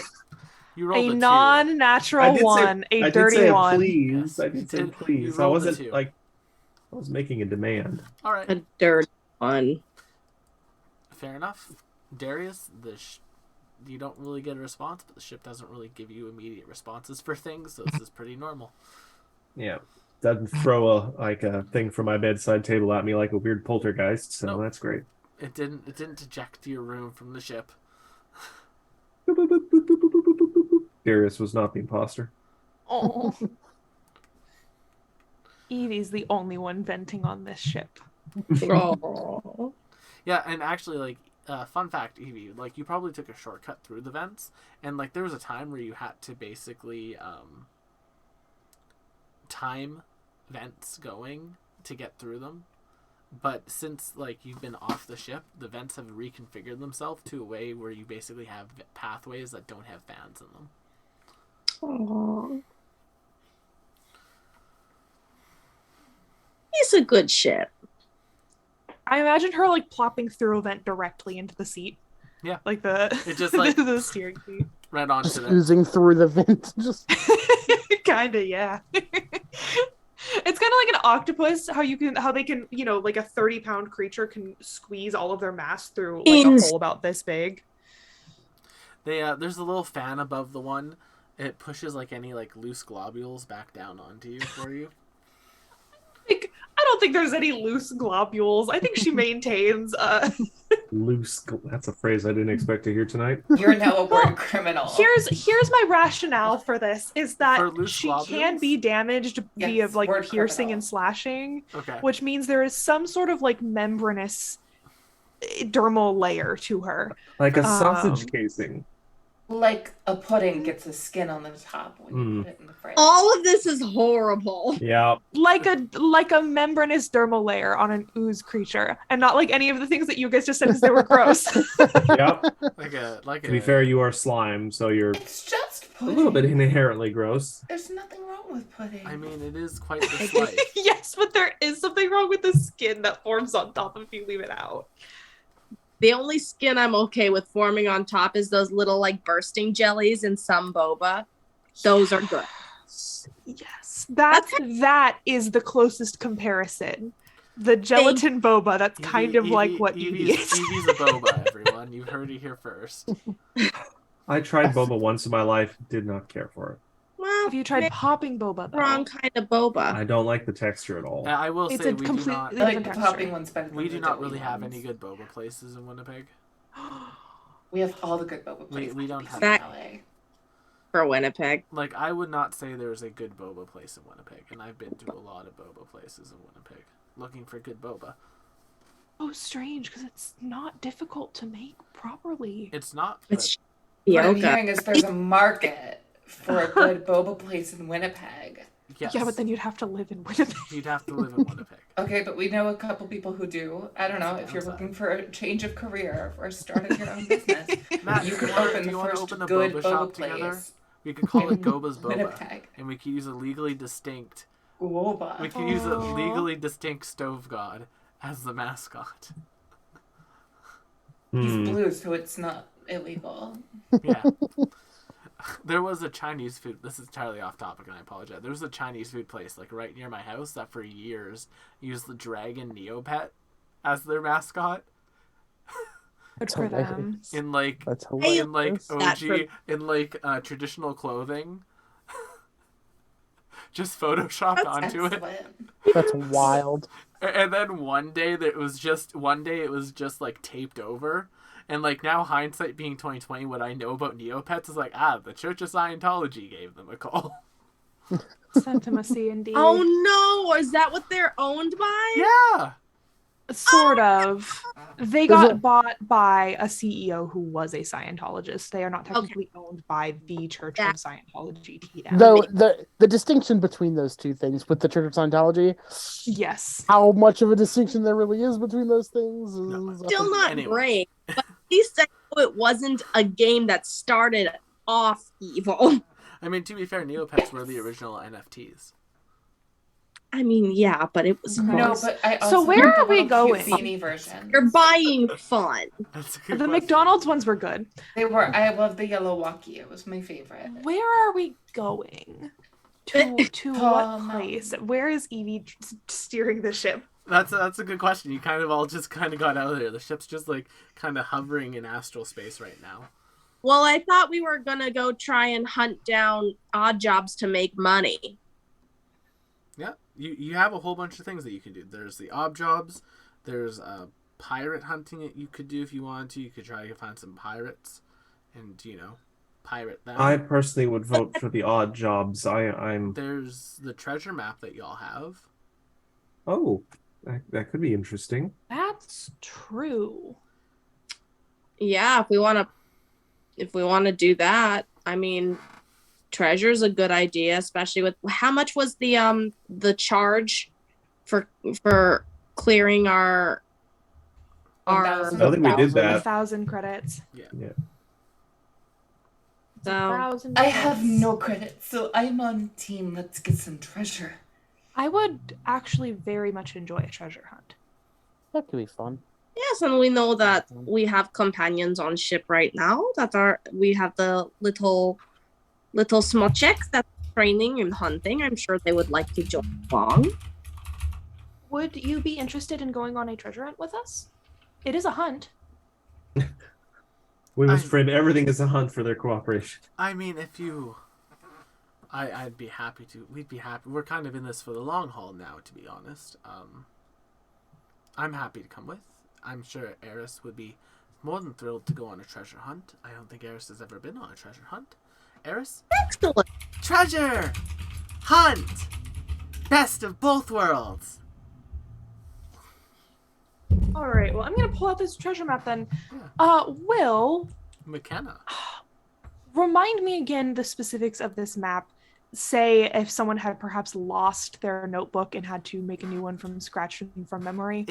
You rolled A a 2. non-natural one, a I dirty did say one. please. Yes, I did say you please. I rolled a wasn't 2. like I was making a demand. All right. A dirty one. Fair enough. Darius, you don't really get a response, but the ship doesn't really give you immediate responses for things, so this is pretty normal. Yeah. Doesn't throw a thing from my bedside table at me like a weird poltergeist, so Nope. that's great. It didn't eject your room from the ship. Boop, boop, boop, boop, boop, boop, boop, boop, boop. Darius was not the imposter. Oh, Evie's the only one venting on this ship. Oh. Yeah, and actually, like, fun fact, Evie, like, you probably took a shortcut through the vents, and, like, there was a time where you had to basically time vents going to get through them. But since, like, you've been off the ship, the vents have reconfigured themselves to a way where you basically have pathways that don't have fans in them. Aww. He's a good ship. I imagine her like plopping through a vent directly into the seat. Yeah. Like the It's just like the steering seat. right onto Just the oozing through the vent. Just Kinda, yeah. It's kind of like an octopus, how they can, you know, like a 30-pound creature can squeeze all of their mass through like a hole about this big. there's a little fan above the one. It pushes like any like loose globules back down onto you for you. Like, I don't think there's any loose globules. I think she maintains Loose. That's a phrase I didn't expect to hear tonight. You're now a word criminal. Here's my rationale for this is For that loose she globules? can be damaged via Yes, like word piercing criminal. and slashing, Okay. which means there is some sort of like membranous dermal layer to her. Like a sausage Um, casing. Like a pudding gets a skin on the top when you put it in the fridge. All of this is horrible. Yeah. Like a membranous dermal layer on an ooze creature, and not like any of the things that you guys just said because they were gross. Yep. To To be fair, you are slime, so you're It's just a pudding. little bit inherently gross. There's nothing wrong with pudding. I mean, it is quite the slice. Yes, but there is something wrong with the skin that forms on top if you leave it out. The only skin I'm okay with forming on top is those little like bursting jellies in some boba. Those are good. Yes, that is the closest comparison. The gelatin boba, that's kind of like what Evie is. Evie's a boba, everyone. You heard it here first. I tried boba once in my life, did not care for it. Well, Have you tried maybe popping boba, though? wrong kind of boba. I don't like the texture at all. I will It's say a we do completely not. I like different the texture. popping ones better than We the do not doughy really have ones. any good boba places in Winnipeg. We have all the good boba places. we don't have that. LA. For Winnipeg. Like, I would not say there's a good boba place in Winnipeg, and I've been to a lot of boba places in Winnipeg looking for good boba. Oh, strange, because it's not difficult to make properly. It's not. It's What I'm yoga. hearing is there's a market for a good boba place in Winnipeg. Yes. Yeah, but then you'd have to live in Winnipeg. You'd have to live in Winnipeg. Okay, but we know a couple people who do. I don't know, if you're looking for a change of career or starting your own business, Matt, you do can you wanna- open do the you wanna first open a good boba boba shop together? place We could call it in Goba's Boba, Winnipeg. and we could use a legally distinct. Boba. We could use a Aw. legally distinct stove god as the mascot. He's Hmm. blue, so it's not illegal. Yeah. There was a Chinese food. This is entirely off topic, and I apologize. There was a Chinese food place like right near my house that for years used the dragon Neopet as their mascot Good for them. in like That's in like hilarious. OG in like traditional clothing. Just photoshopped onto it. Excellent. That's wild. And then one day it was just like taped over. And like now hindsight being 2020, what I know about Neopets is like, the Church of Scientology gave them a call. Sent him a C&D. Oh no! Is that what they're owned by? Yeah. Sort of. They There's got a- bought by a CEO who was a Scientologist. They are not technically owned by the Church of Scientology. TM. Though the distinction between those two things with the Church of Scientology, Yes. how much of a distinction there really is between those things is No. Still not Anyway. great. But at least I know it wasn't a game that started off evil. I mean, to be fair, Neopets were the original NFTs. I mean, yeah, but it was No, close. but I So also where heard the are we little going? cutesy version. You're buying fun. That's a good The question. McDonald's ones were good. They were. I love the yellow walkie. It was my favorite. Where are we going? To what Mountain. place? Where is Evie steering the ship? That's a good question. You kind of all just kind of got out of there. The ship's just like kind of hovering in astral space right now. Well, I thought we were gonna go try and hunt down odd jobs to make money. Yeah, you have a whole bunch of things that you can do. There's the ob jobs. There's pirate hunting that you could do if you wanted to. You could try to find some pirates, and pirate them. I personally would vote for the odd jobs. I'm There's the treasure map that y'all have. Oh, that could be interesting. That's true. Yeah, if we want to do that, I mean, treasure's a good idea, especially with how much was the charge for clearing our 1,000. I think we did that. 1,000 credits. Yeah. It's So 1,000 I have credits. no credit, so I'm on team. Let's get some treasure. I would actually very much enjoy a treasure hunt. That could be fun. yes, and we know that we have companions on ship right now we have the little small chicks that are training and hunting. I'm sure they would like to join along. Would you be interested in going on a treasure hunt with us? It is a hunt. We must frame everything as a hunt for their cooperation. I mean, if you... I'd be happy to. We'd be happy. We're kind of in this for the long haul now, to be honest. I'm happy to come with. I'm sure Eris would be more than thrilled to go on a treasure hunt. I don't think Eris has ever been on a treasure hunt. Eris? Excellent. Treasure! Hunt! Best of both worlds! All right, well, I'm going to pull out this treasure map then. Yeah. Will, McKenna. remind me again the specifics of this map. Say if someone had perhaps lost their notebook and had to make a new one from scratch and from memory.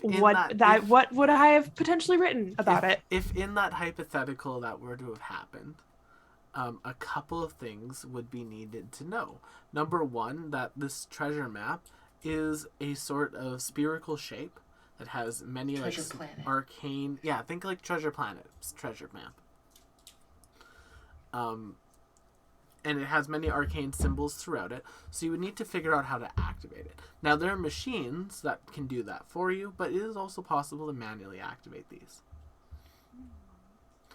What would I have potentially written about it? If in that hypothetical that were to have happened, a couple of things would be needed to know. Number one, that this treasure map is a sort of spherical shape that has many Treasure like Planet. arcane. Yeah, think like Treasure Planet's treasure map. And it has many arcane symbols throughout it, so you would need to figure out how to activate it. Now, there are machines that can do that for you, but it is also possible to manually activate these.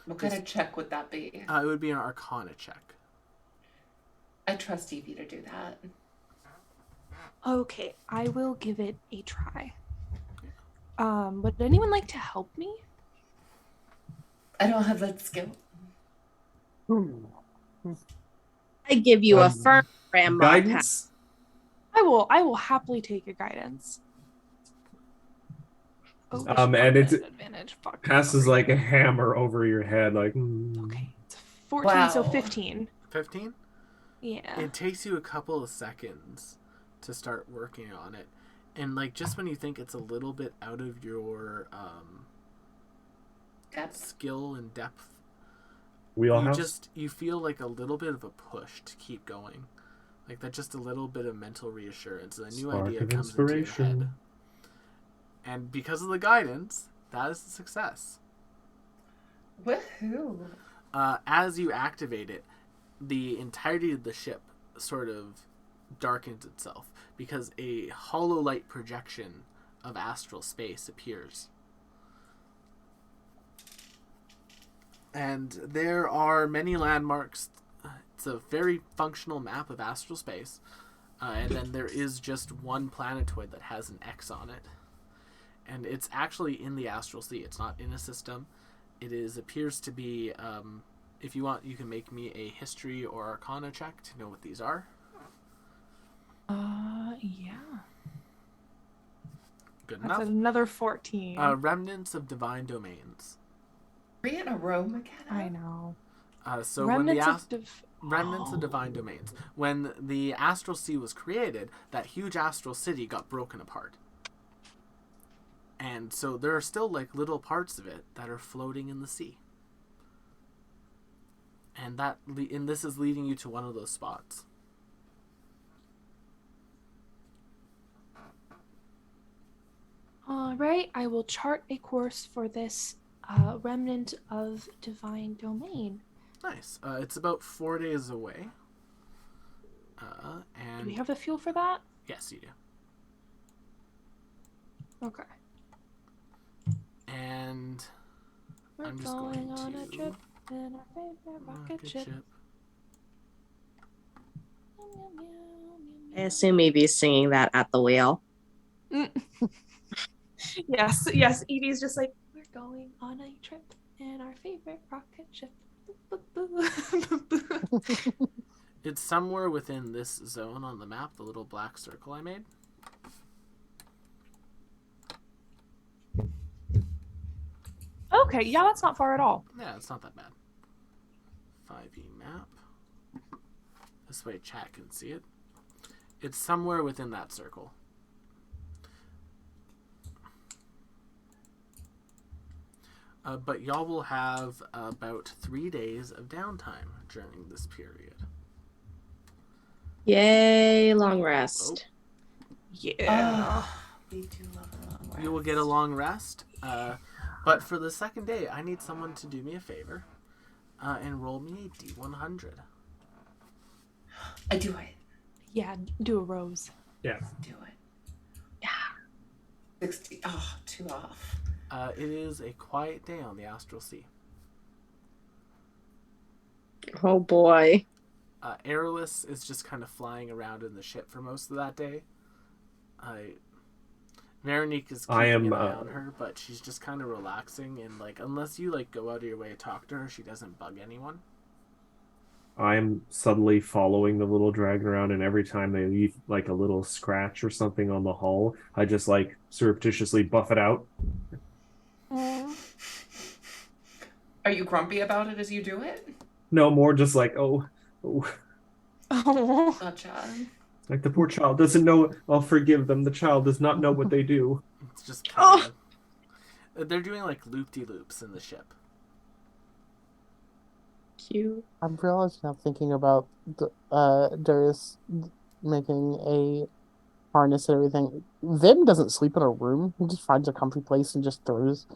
What kind of check would that be? It would be an Arcana check. I trust Evie to do that. Okay, I will give it a try. Would anyone like to help me? I don't have that skill. I give you a firm grandma pat. Guidance? I will happily take your guidance. Oh, And it's advantage. Fuck. passes like a hammer over your head, like. Okay, it's 14, so Wow. 15. 15? Yeah. It takes you a couple of seconds to start working on it. And like just when you think it's a little bit out of your Depth. skill and depth, Wheelhouse? you feel like a little bit of a push to keep going. Like that, just a little bit of mental reassurance. And a new Spark idea of comes into your head. inspiration. And because of the guidance, that is a success. Woohoo! As you activate it, the entirety of the ship sort of darkens itself because a hollow light projection of astral space appears. And there are many landmarks. It's a very functional map of astral space. And then there is just one planetoid that has an X on it. And it's actually in the astral sea. It's not in a system. It appears to be, if you want, you can make me a history or arcana check to know what these are. Yeah. Good That's enough. another 14. Remnants of divine domains. 3 in a row, McKenna. I know. So Remnants when of remnants of divine domains. When the astral sea was created, that huge astral city got broken apart. And so there are still like little parts of it that are floating in the sea. And this is leading you to one of those spots. All right, I will chart a course for this remnant of divine domain. Nice. It's about 4 days away. And Do we have the fuel for that? yes, you do. Okay. And We're I'm just going going on to a trip in our favorite rocket ship. I assume Evie's singing that at the wheel. Yes, Edie's just like, we're going on a trip in our favorite rocket ship. It's somewhere within this zone on the map, the little black circle I made. Okay, yeah, that's not far at all. Yeah, it's not that bad. 5e map. This way chat can see it. It's somewhere within that circle. But y'all will have about 3 days of downtime during this period. Yay, long rest. Yeah. We do love a long rest. You will get a long rest. But for the second day, I need someone to do me a favor and roll me a D100. I do it. Yeah, do a rose. Yeah. Do it. Yeah. 60. Oh, 2 off. It is a quiet day on the Astral Sea. Oh boy. Aerolus is just kind of flying around in the ship for most of that day. Veronique is keeping an eye on her, but she's just kind of relaxing and like unless you like go out of your way to talk to her, she doesn't bug anyone. I'm subtly following the little dragon around, and every time they leave like a little scratch or something on the hull, I just like surreptitiously buff it out. Are you grumpy about it as you do it? No, more just like, oh. Oh. Gotcha. Like the poor child doesn't know. I'll forgive them. The child does not know what they do. It's just kind of... They're doing like loop-de-loops in the ship. Cute. I'm realizing I'm thinking about Darius making a harness and everything. Vim doesn't sleep in a room. He just finds a comfy place and just throws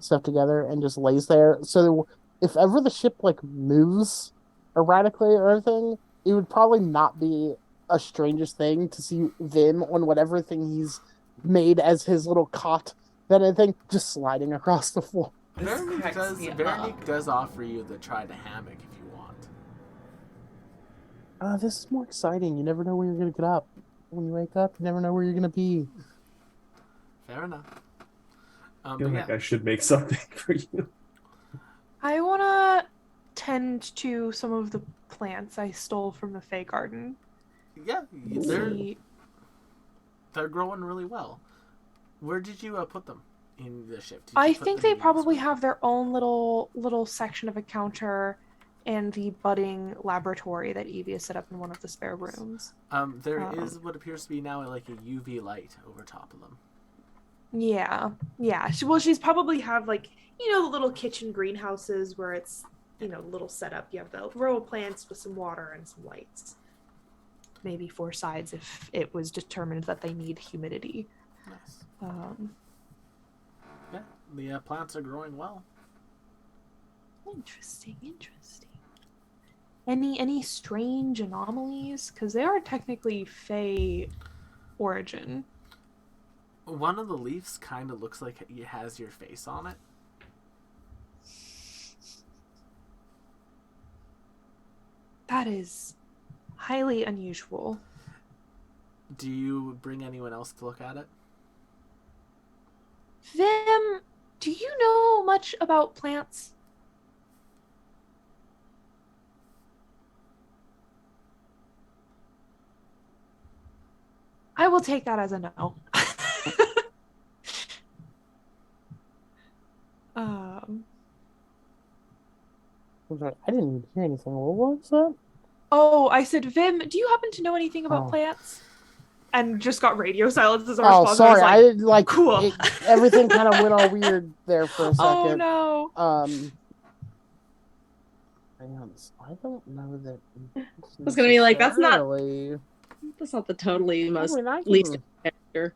stuff together and just lays there. So if ever the ship like moves erratically or anything, it would probably not be a strangest thing to see Vim on whatever thing he's made as his little cot than anything just sliding across the floor. Veronique does offer you the try to hammock if you want. This is more exciting. You never know where you're going to get up. When you wake up, you never know where you're going to be. Fair enough. I feel like I should make something for you. I want to tend to some of the plants I stole from the Fae Garden. Yeah, they're growing really well. Where did you put them in the ship? I think they probably have their own little section of a counter and the budding laboratory that Evie has set up in one of the spare rooms. There is what appears to be now like a UV light over top of them. Yeah. She's probably have like, the little kitchen greenhouses where it's, little setup. You have the row of plants with some water and some lights. Maybe 4 sides if it was determined that they need humidity. Nice. Yeah, the plants are growing well. Interesting. Any strange anomalies? Because they are technically Fae origin. One of the leaves kind of looks like it has your face on it. That is highly unusual. Do you bring anyone else to look at it? Vim, do you know much about plants? I will take that as a no. I didn't even hear anything. What was that? Oh, I said, Vim, do you happen to know anything about plants? And just got radio silence as a response. Oh, sorry. I didn't like cool. Everything kind of went all weird there for a second. Oh no. I don't know that. I was gonna be like, that's not the totally most least character.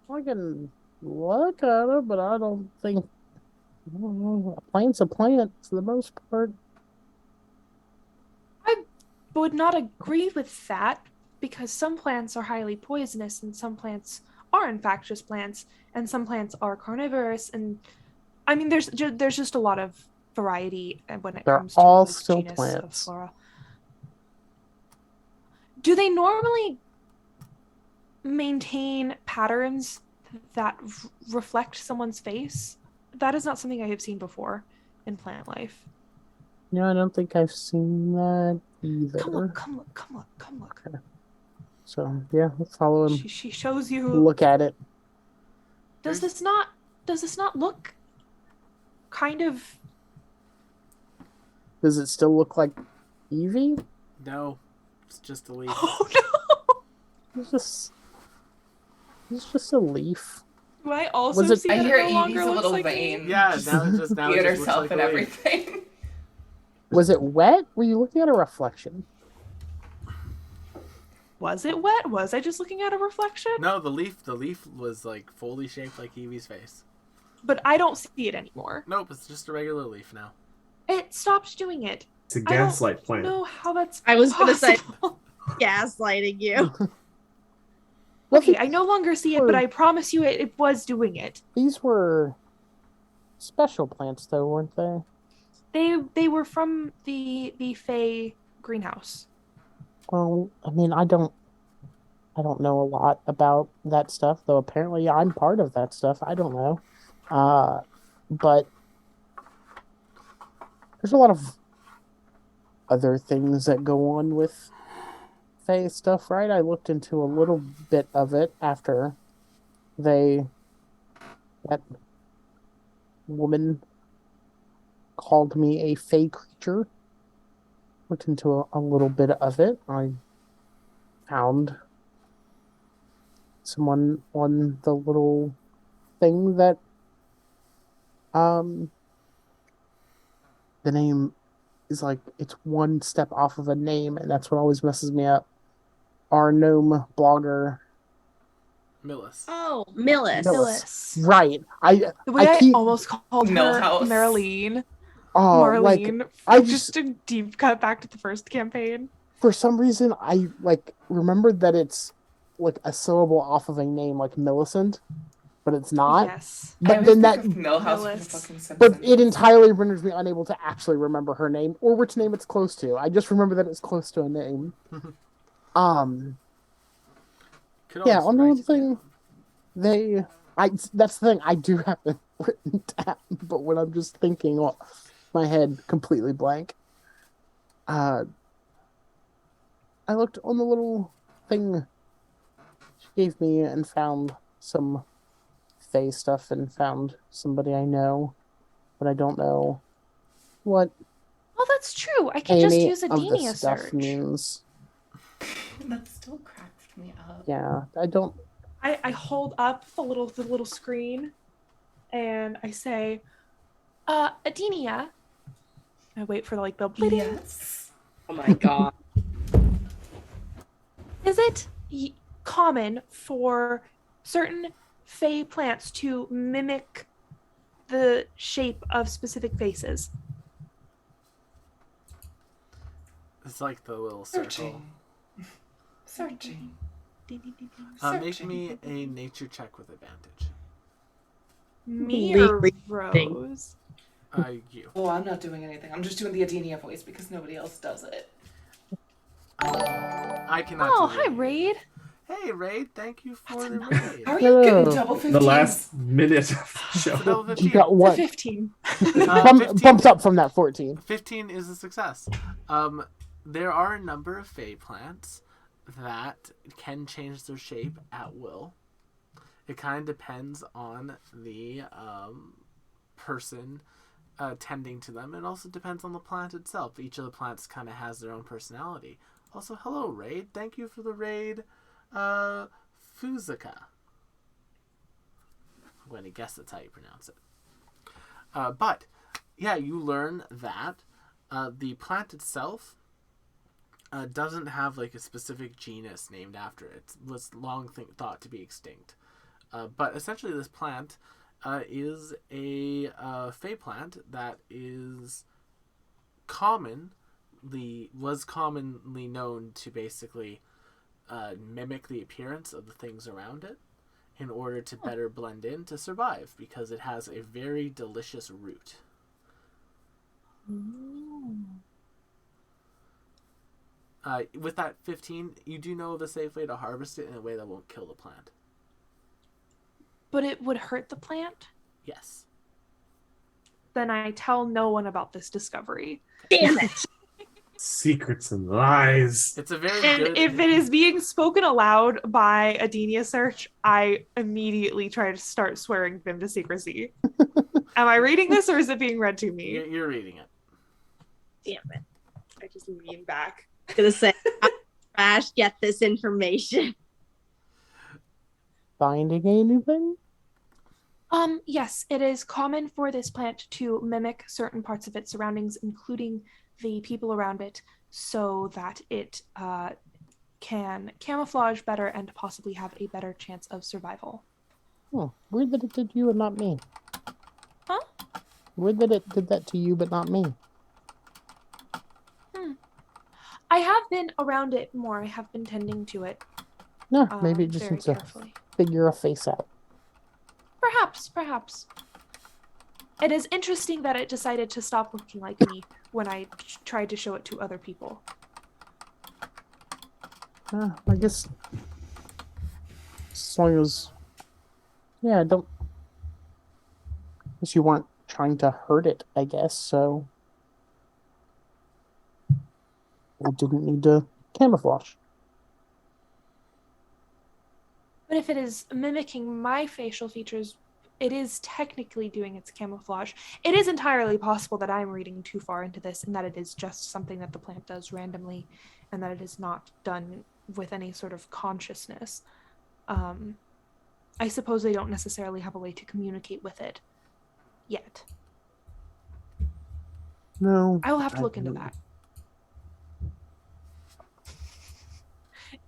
I can look at it, but I don't think. A plant's a plant for the most part. I would not agree with that because some plants are highly poisonous and some plants are infectious plants and some plants are carnivorous, and I mean there's just a lot of variety when it comes to all this still genus plants. of flora. Do they normally maintain patterns that reflect someone's face? That is not something I have seen before in plant life. No, I don't think I've seen that either. Come look. Okay. So yeah, let's follow him. She shows you. Look at it. Does this not look kind of... Does it still look like Eevee? No, it's just a leaf. Oh no! It's just a leaf. Do I also Was it- see I that hear it no longer Evie's a looks little like vain. me? Yeah, now it just Being looks herself like and a leaf. everything. Was it wet? Were you looking at a reflection? Was it wet? Was I just looking at a reflection? No, the leaf was like fully shaped like Eevee's face. But I don't see it anymore. Nope, it's just a regular leaf now. It stopped doing it. It's a I don't gaslight plant. know how that's I was gonna say- possible. Gaslighting you. Okay, I no longer see it, but I promise you it was doing it. These were special plants, though, weren't they? They were from the Fey greenhouse. Well, I mean, I don't know a lot about that stuff, though. Apparently, I'm part of that stuff. I don't know, but there's a lot of other things that go on with Fey stuff, right? I looked into a little bit of it after that woman called me a Fey creature. Looked into a little bit of it. I found someone on the little thing that the name is like, it's one step off of a name, and that's what always messes me up. Our gnome blogger. Millis. Oh, Millis. Phyllis. Right. The way I keep almost called her Millhouse. Marlene. like Marlene. I just a deep cut back to the first campaign. for some reason I like remembered that it's like a syllable off of a name like Millicent, but it's not. Yes. I But always then think that of Millhouse from Millis. fucking Simpsons. but it entirely renders me unable to actually remember her name or which name it's close to. I just remember that it's close to a name. Could Yeah, always on the write one it thing, that's the thing, I do have it written down, but when I'm just thinking, well, my head completely blank. I looked on the little thing she gave me and found some Fae stuff and found somebody I know, but I don't know what Well, that's true. I can just any use a of the Denia stuff search. means. That still cracked me up. Yeah, I don't. I hold up the little screen and I say, Adenia. I wait for like the bleeding. Yes. Oh my god. Is it common for certain Fey plants to mimic the shape of specific faces? It's like the little circle. Searching. Make Searching. me a nature check with advantage. Me or Reading. Rose? You. Oh, I'm not doing anything. I'm just doing the Adenia voice because nobody else does it. I cannot. Oh, do hi, it. Raid. Hey, Raid. Thank you for the How raid. are you getting Hello. double 15s? The last minute of the show. Double You 15. got For what? 15. 15. Bumped up from that 14. 15 is a success. There are a number of Fey plants that can change their shape at will. It kind of depends on the person tending to them. It also depends on the plant itself. Each of the plants kind of has their own personality. Also, hello, Raid. Thank you for the raid, Fuzika. I'm going to guess that's how you pronounce it. But, yeah, you learn that the plant itself doesn't have like a specific genus named after it. It was long thought to be extinct. But essentially this plant is a Fey plant that was commonly known to basically mimic the appearance of the things around it in order to better blend in to survive, because it has a very delicious root. With that 15, you do know of a safe way to harvest it in a way that won't kill the plant. But it would hurt the plant? Yes. Then I tell no one about this discovery. Damn it. Secrets and lies. It's a very And good... if it is being spoken aloud by Adenia Search, I immediately try to start swearing Vim to secrecy. Am I reading this or is it being read to me? You're reading it. Damn it. I just lean back. I'm gonna say, Crash, get this information. Finding anything? Yes, it is common for this plant to mimic certain parts of its surroundings, including the people around it, so that it can camouflage better and possibly have a better chance of survival. Oh, weird that it did you and not me. Huh? Weird that it did that to you but not me. I have been around it more. I have been tending to it. No, maybe it just very needs to carefully. figure a face out. Perhaps. It is interesting that it decided to stop looking like me when I tried to show it to other people. I guess as long as, yeah, I don't. Guess you weren't trying to hurt it, I guess. So I didn't need to camouflage. But if it is mimicking my facial features, it is technically doing its camouflage. It is entirely possible that I'm reading too far into this and that it is just something that the plant does randomly and that it is not done with any sort of consciousness. I suppose they don't necessarily have a way to communicate with it yet. No, I will have to look into that.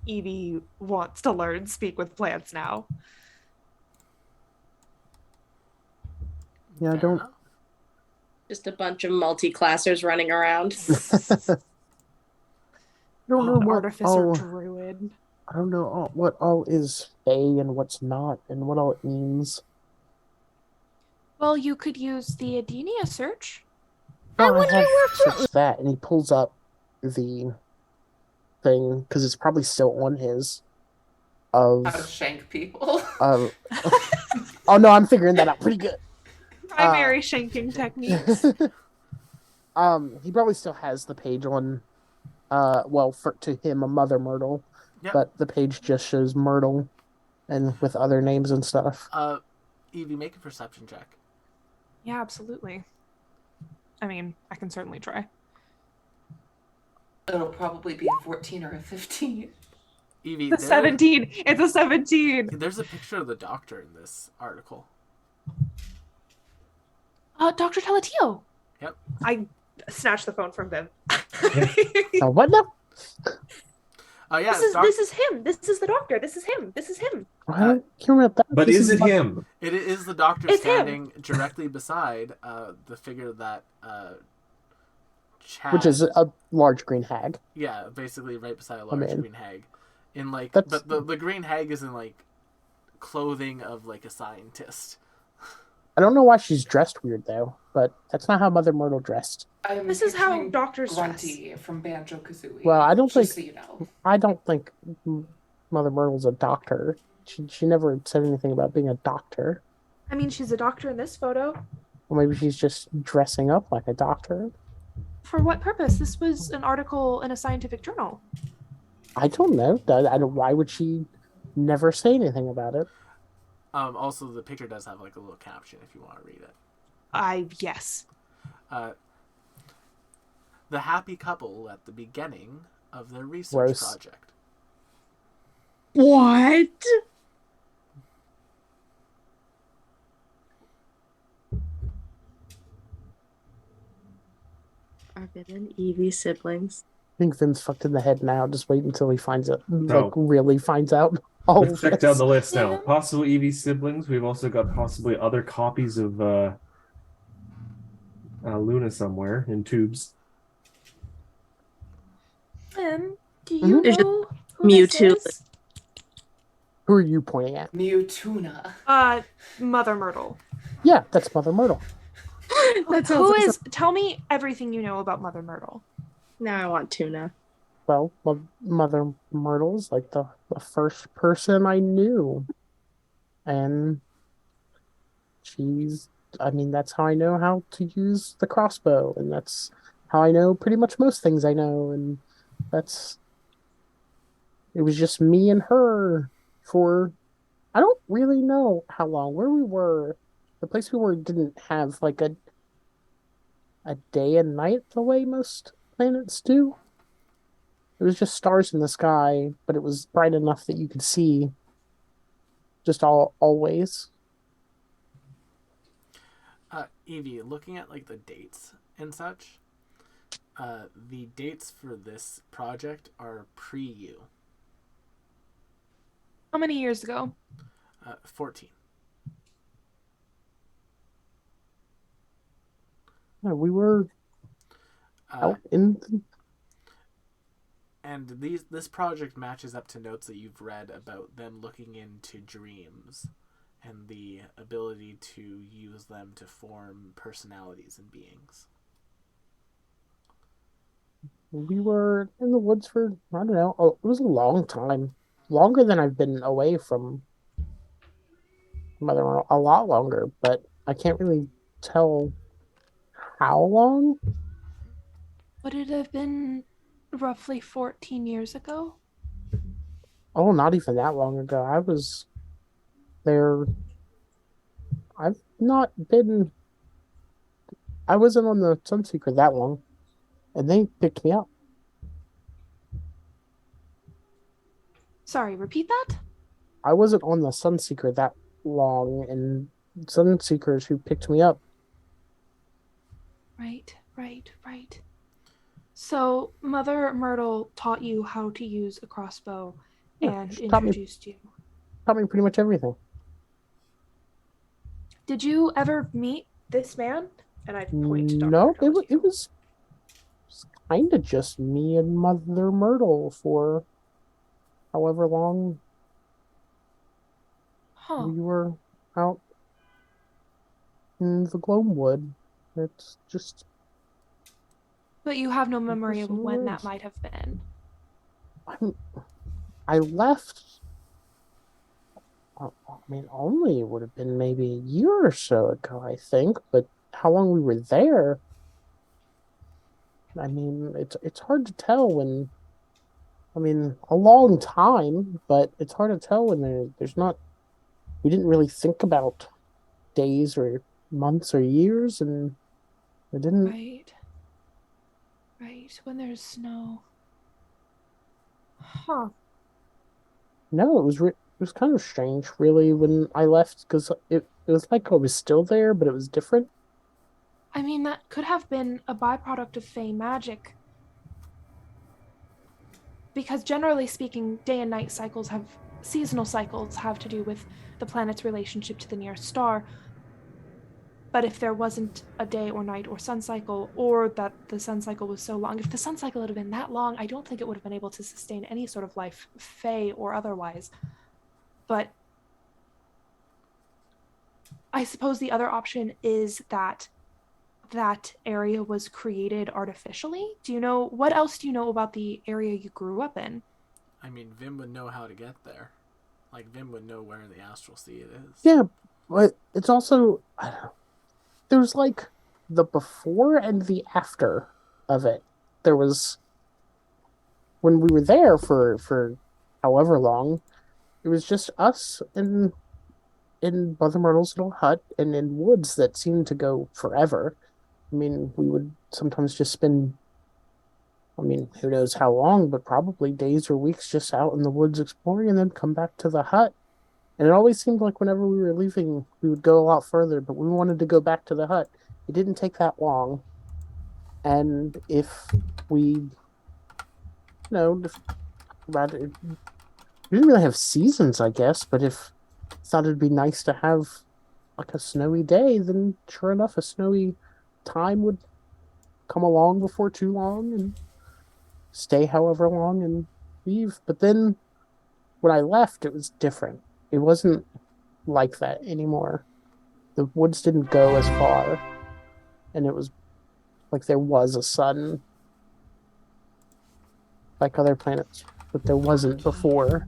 Evie wants to learn speak with plants now. Yeah, I don't. Just a bunch of multi-classers running around. I don't know what Artificer all. druid. I don't know what all is Fae and what's not, and what all it means. Well, you could use the Adenia search. I wonder where that, and he pulls up the thing because it's probably still on his. How to shank people. Oh no, I'm figuring that out pretty good. Primary shanking techniques. He probably still has the page on. To him, a Mother Myrtle, Yep. but the page just shows Myrtle, and with other names and stuff. Evie, make a perception check. Yeah, absolutely. I mean, I can certainly try. It'll probably be a 14 or a 15. Evie, It's a 17. It's a 17. There's a picture of the doctor in this article. Dr. Talatio. Yep. I snatched the phone from Vim. Oh, what now? Yeah. This is him. This is the doctor. This is him. This is him. I don't care about that. But is it him? It is the doctor It's standing directly beside the figure that Chad, Which is a large green hag. yeah, basically right beside a large man. green hag. In like, That's- but the green hag is in like clothing of like a scientist. I don't know why she's dressed weird though, but that's not how Mother Myrtle dressed. This is how doctors Grunty from Banjo Kazooie. Well, I don't just think- so you know. I don't think Mother Myrtle's a doctor. She never said anything about being a doctor. I mean, she's a doctor in this photo. Or maybe she's just dressing up like a doctor. For what purpose? This was an article in a scientific journal. I don't know. I don't. Why would she never say anything about it? Also, the picture does have like a little caption if you want to read it. Yes. The happy couple at the beginning of their research Gross. project. What? Are Vim and Evie siblings? I think Vim's fucked in the head now. Just wait until he finds it. No. Like, really finds out all Let's of check this. down the list now. Possible Eevee siblings. We've also got possibly other copies of Luna somewhere in tubes. Do you Mhm. There's know who Mewtwo. this is? Who are you pointing at? Mewtuna. Mother Myrtle. Yeah, that's Mother Myrtle. That sounds Who like is? Tell me everything you know about Mother Myrtle. Now I want tuna. Well, Mother Myrtle's like the first person I knew. And I mean, that's how I know how to use the crossbow. And that's how I know pretty much most things I know. And it was just me and her for, I don't really know how long, where we were. the place we were didn't have like a day and night the way most planets do. It was just stars in the sky, but it was bright enough that you could see just always. Evie, looking at like the dates and such, the dates for this project are pre-you. How many years ago? 14. Yeah, we were out in And this project matches up to notes that you've read about them looking into dreams and the ability to use them to form personalities and beings. we were in the woods for I don't know. Oh, it was a long time, longer than I've been away from Mother, a lot longer. But I can't really tell how long. Would it have been roughly 14 years ago? Oh, not even that long ago. I was there. I've not been. I wasn't on the Sunseeker that long, and they picked me up. Sorry, repeat that? I wasn't on the Sunseeker that long, and Sunseekers who picked me up. Right. So, Mother Myrtle taught you how to use a crossbow and She taught introduced you. me pretty much everything. Did you ever meet this man? And I point to Dr. No, Myrtle. it was kind of just me and Mother Myrtle for however long we were out in the Gloamwood. It's just. But you have no memory of when that might have been. I left. I mean, only it would have been maybe a year or so ago, I think. But how long we were there? I mean, it's hard to tell when. I mean, a long time, but it's hard to tell when there's not. We didn't really think about days or months or years, and it didn't. Right. When there's snow. Huh. No, it was kind of strange, really, when I left, because it was like I was still there, but it was different. I mean, that could have been a byproduct of Fey magic. Because generally speaking, day and night seasonal cycles have to do with the planet's relationship to the nearest star. But if there wasn't a day or night or sun cycle, or that the sun cycle was so long, if the sun cycle had been that long, I don't think it would have been able to sustain any sort of life, Fey or otherwise. But I suppose the other option is that area was created artificially. What else do you know about the area you grew up in? I mean, Vim would know how to get there. Like, Vim would know where in the Astral Sea it is. Yeah, but it's also, there's like the before and the after of it. There was, when we were there for however long, it was just us in Mother Myrtle's little hut and in woods that seemed to go forever. I mean, we would sometimes just spend, I mean, who knows how long, but probably days or weeks just out in the woods exploring and then come back to the hut. And it always seemed like whenever we were leaving, we would go a lot further, but we wanted to go back to the hut. It didn't take that long. And if we, we didn't really have seasons, I guess, but if thought it'd be nice to have like a snowy day, then sure enough, a snowy time would come along before too long and stay however long and leave. But then when I left, it was different. It wasn't like that anymore. The woods didn't go as far, and it was like there was a sun like other planets, but there wasn't before.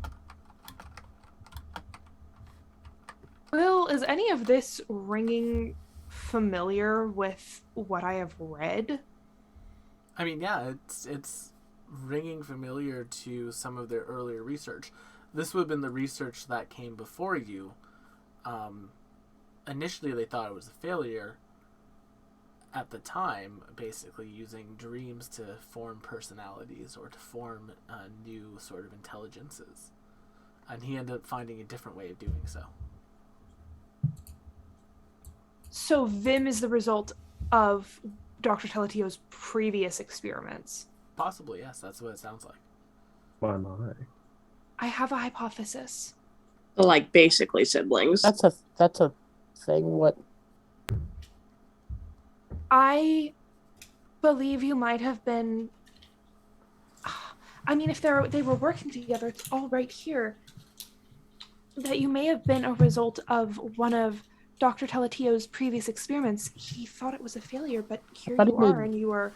Will, is any of this ringing familiar with what I have read? I mean, yeah, it's ringing familiar to some of their earlier research. This would have been the research that came before you, initially they thought it was a failure at the time, basically using dreams to form personalities or to form new sort of intelligences. And he ended up finding a different way of doing so. So Vim is the result of Dr. Teletio's previous experiments. Possibly, yes. That's what it sounds like. My. I have a hypothesis. Like basically siblings. That's a thing. What? I believe you might have been. I mean, if they were working together, it's all right here. That you may have been a result of one of Dr. Teletio's previous experiments. He thought it was a failure, but here you are, and you are.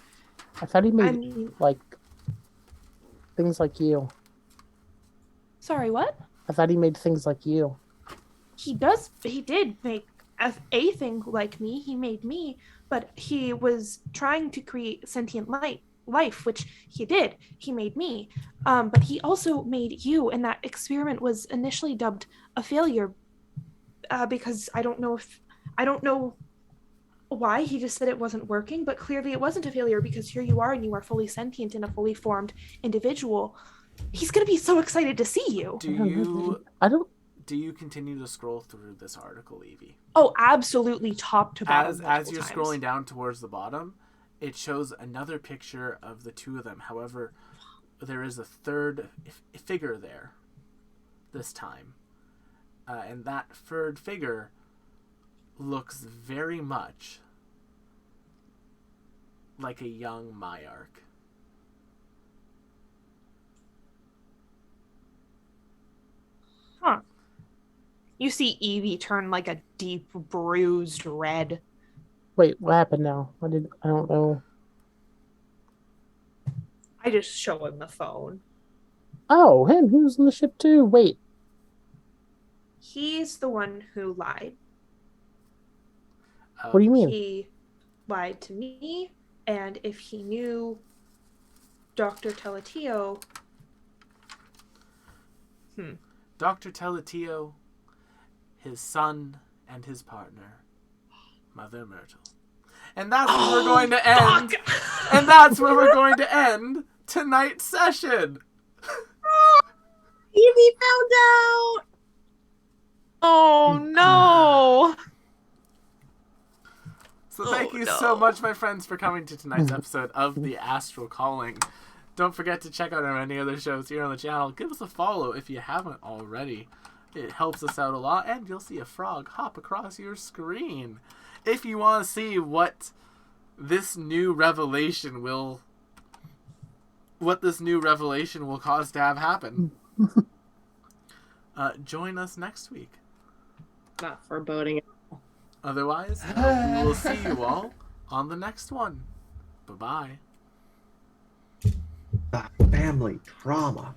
I thought he made like things like you. Sorry, what? I thought he made things like you. He did make a thing like me. He made me, but he was trying to create sentient life, which he did. He made me. But he also made you, and that experiment was initially dubbed a failure because I don't know why. He just said it wasn't working, but clearly it wasn't a failure because here you are, and you are fully sentient and a fully formed individual. He's going to be so excited to see you. Do you continue to scroll through this article, Evie? Oh, absolutely, top to bottom. As you're scrolling down towards the bottom, it shows another picture of the two of them. However, there is a third figure there this time. And that third figure looks very much like a young Myark. Huh. You see Evie turn like a deep bruised red. Wait, what happened now? I don't know. I just show him the phone. Oh, him. He was on the ship too. Wait. He's the one who lied. What do you mean? He lied to me, and if he knew Dr. Teletio... Dr. Teletio, his son, and his partner, Mother Myrtle. And that's where we're going to end. And that's where we're going to end tonight's session. Evie found out. Oh no! So thank you so much, my friends, for coming to tonight's episode of The Astral Calling. Don't forget to check out our many other shows here on the channel. Give us a follow if you haven't already. It helps us out a lot, and you'll see a frog hop across your screen. If you want to see what this new revelation will cause to have happen, join us next week. Not foreboding. Otherwise, we will see you all on the next one. Bye-bye. Family drama.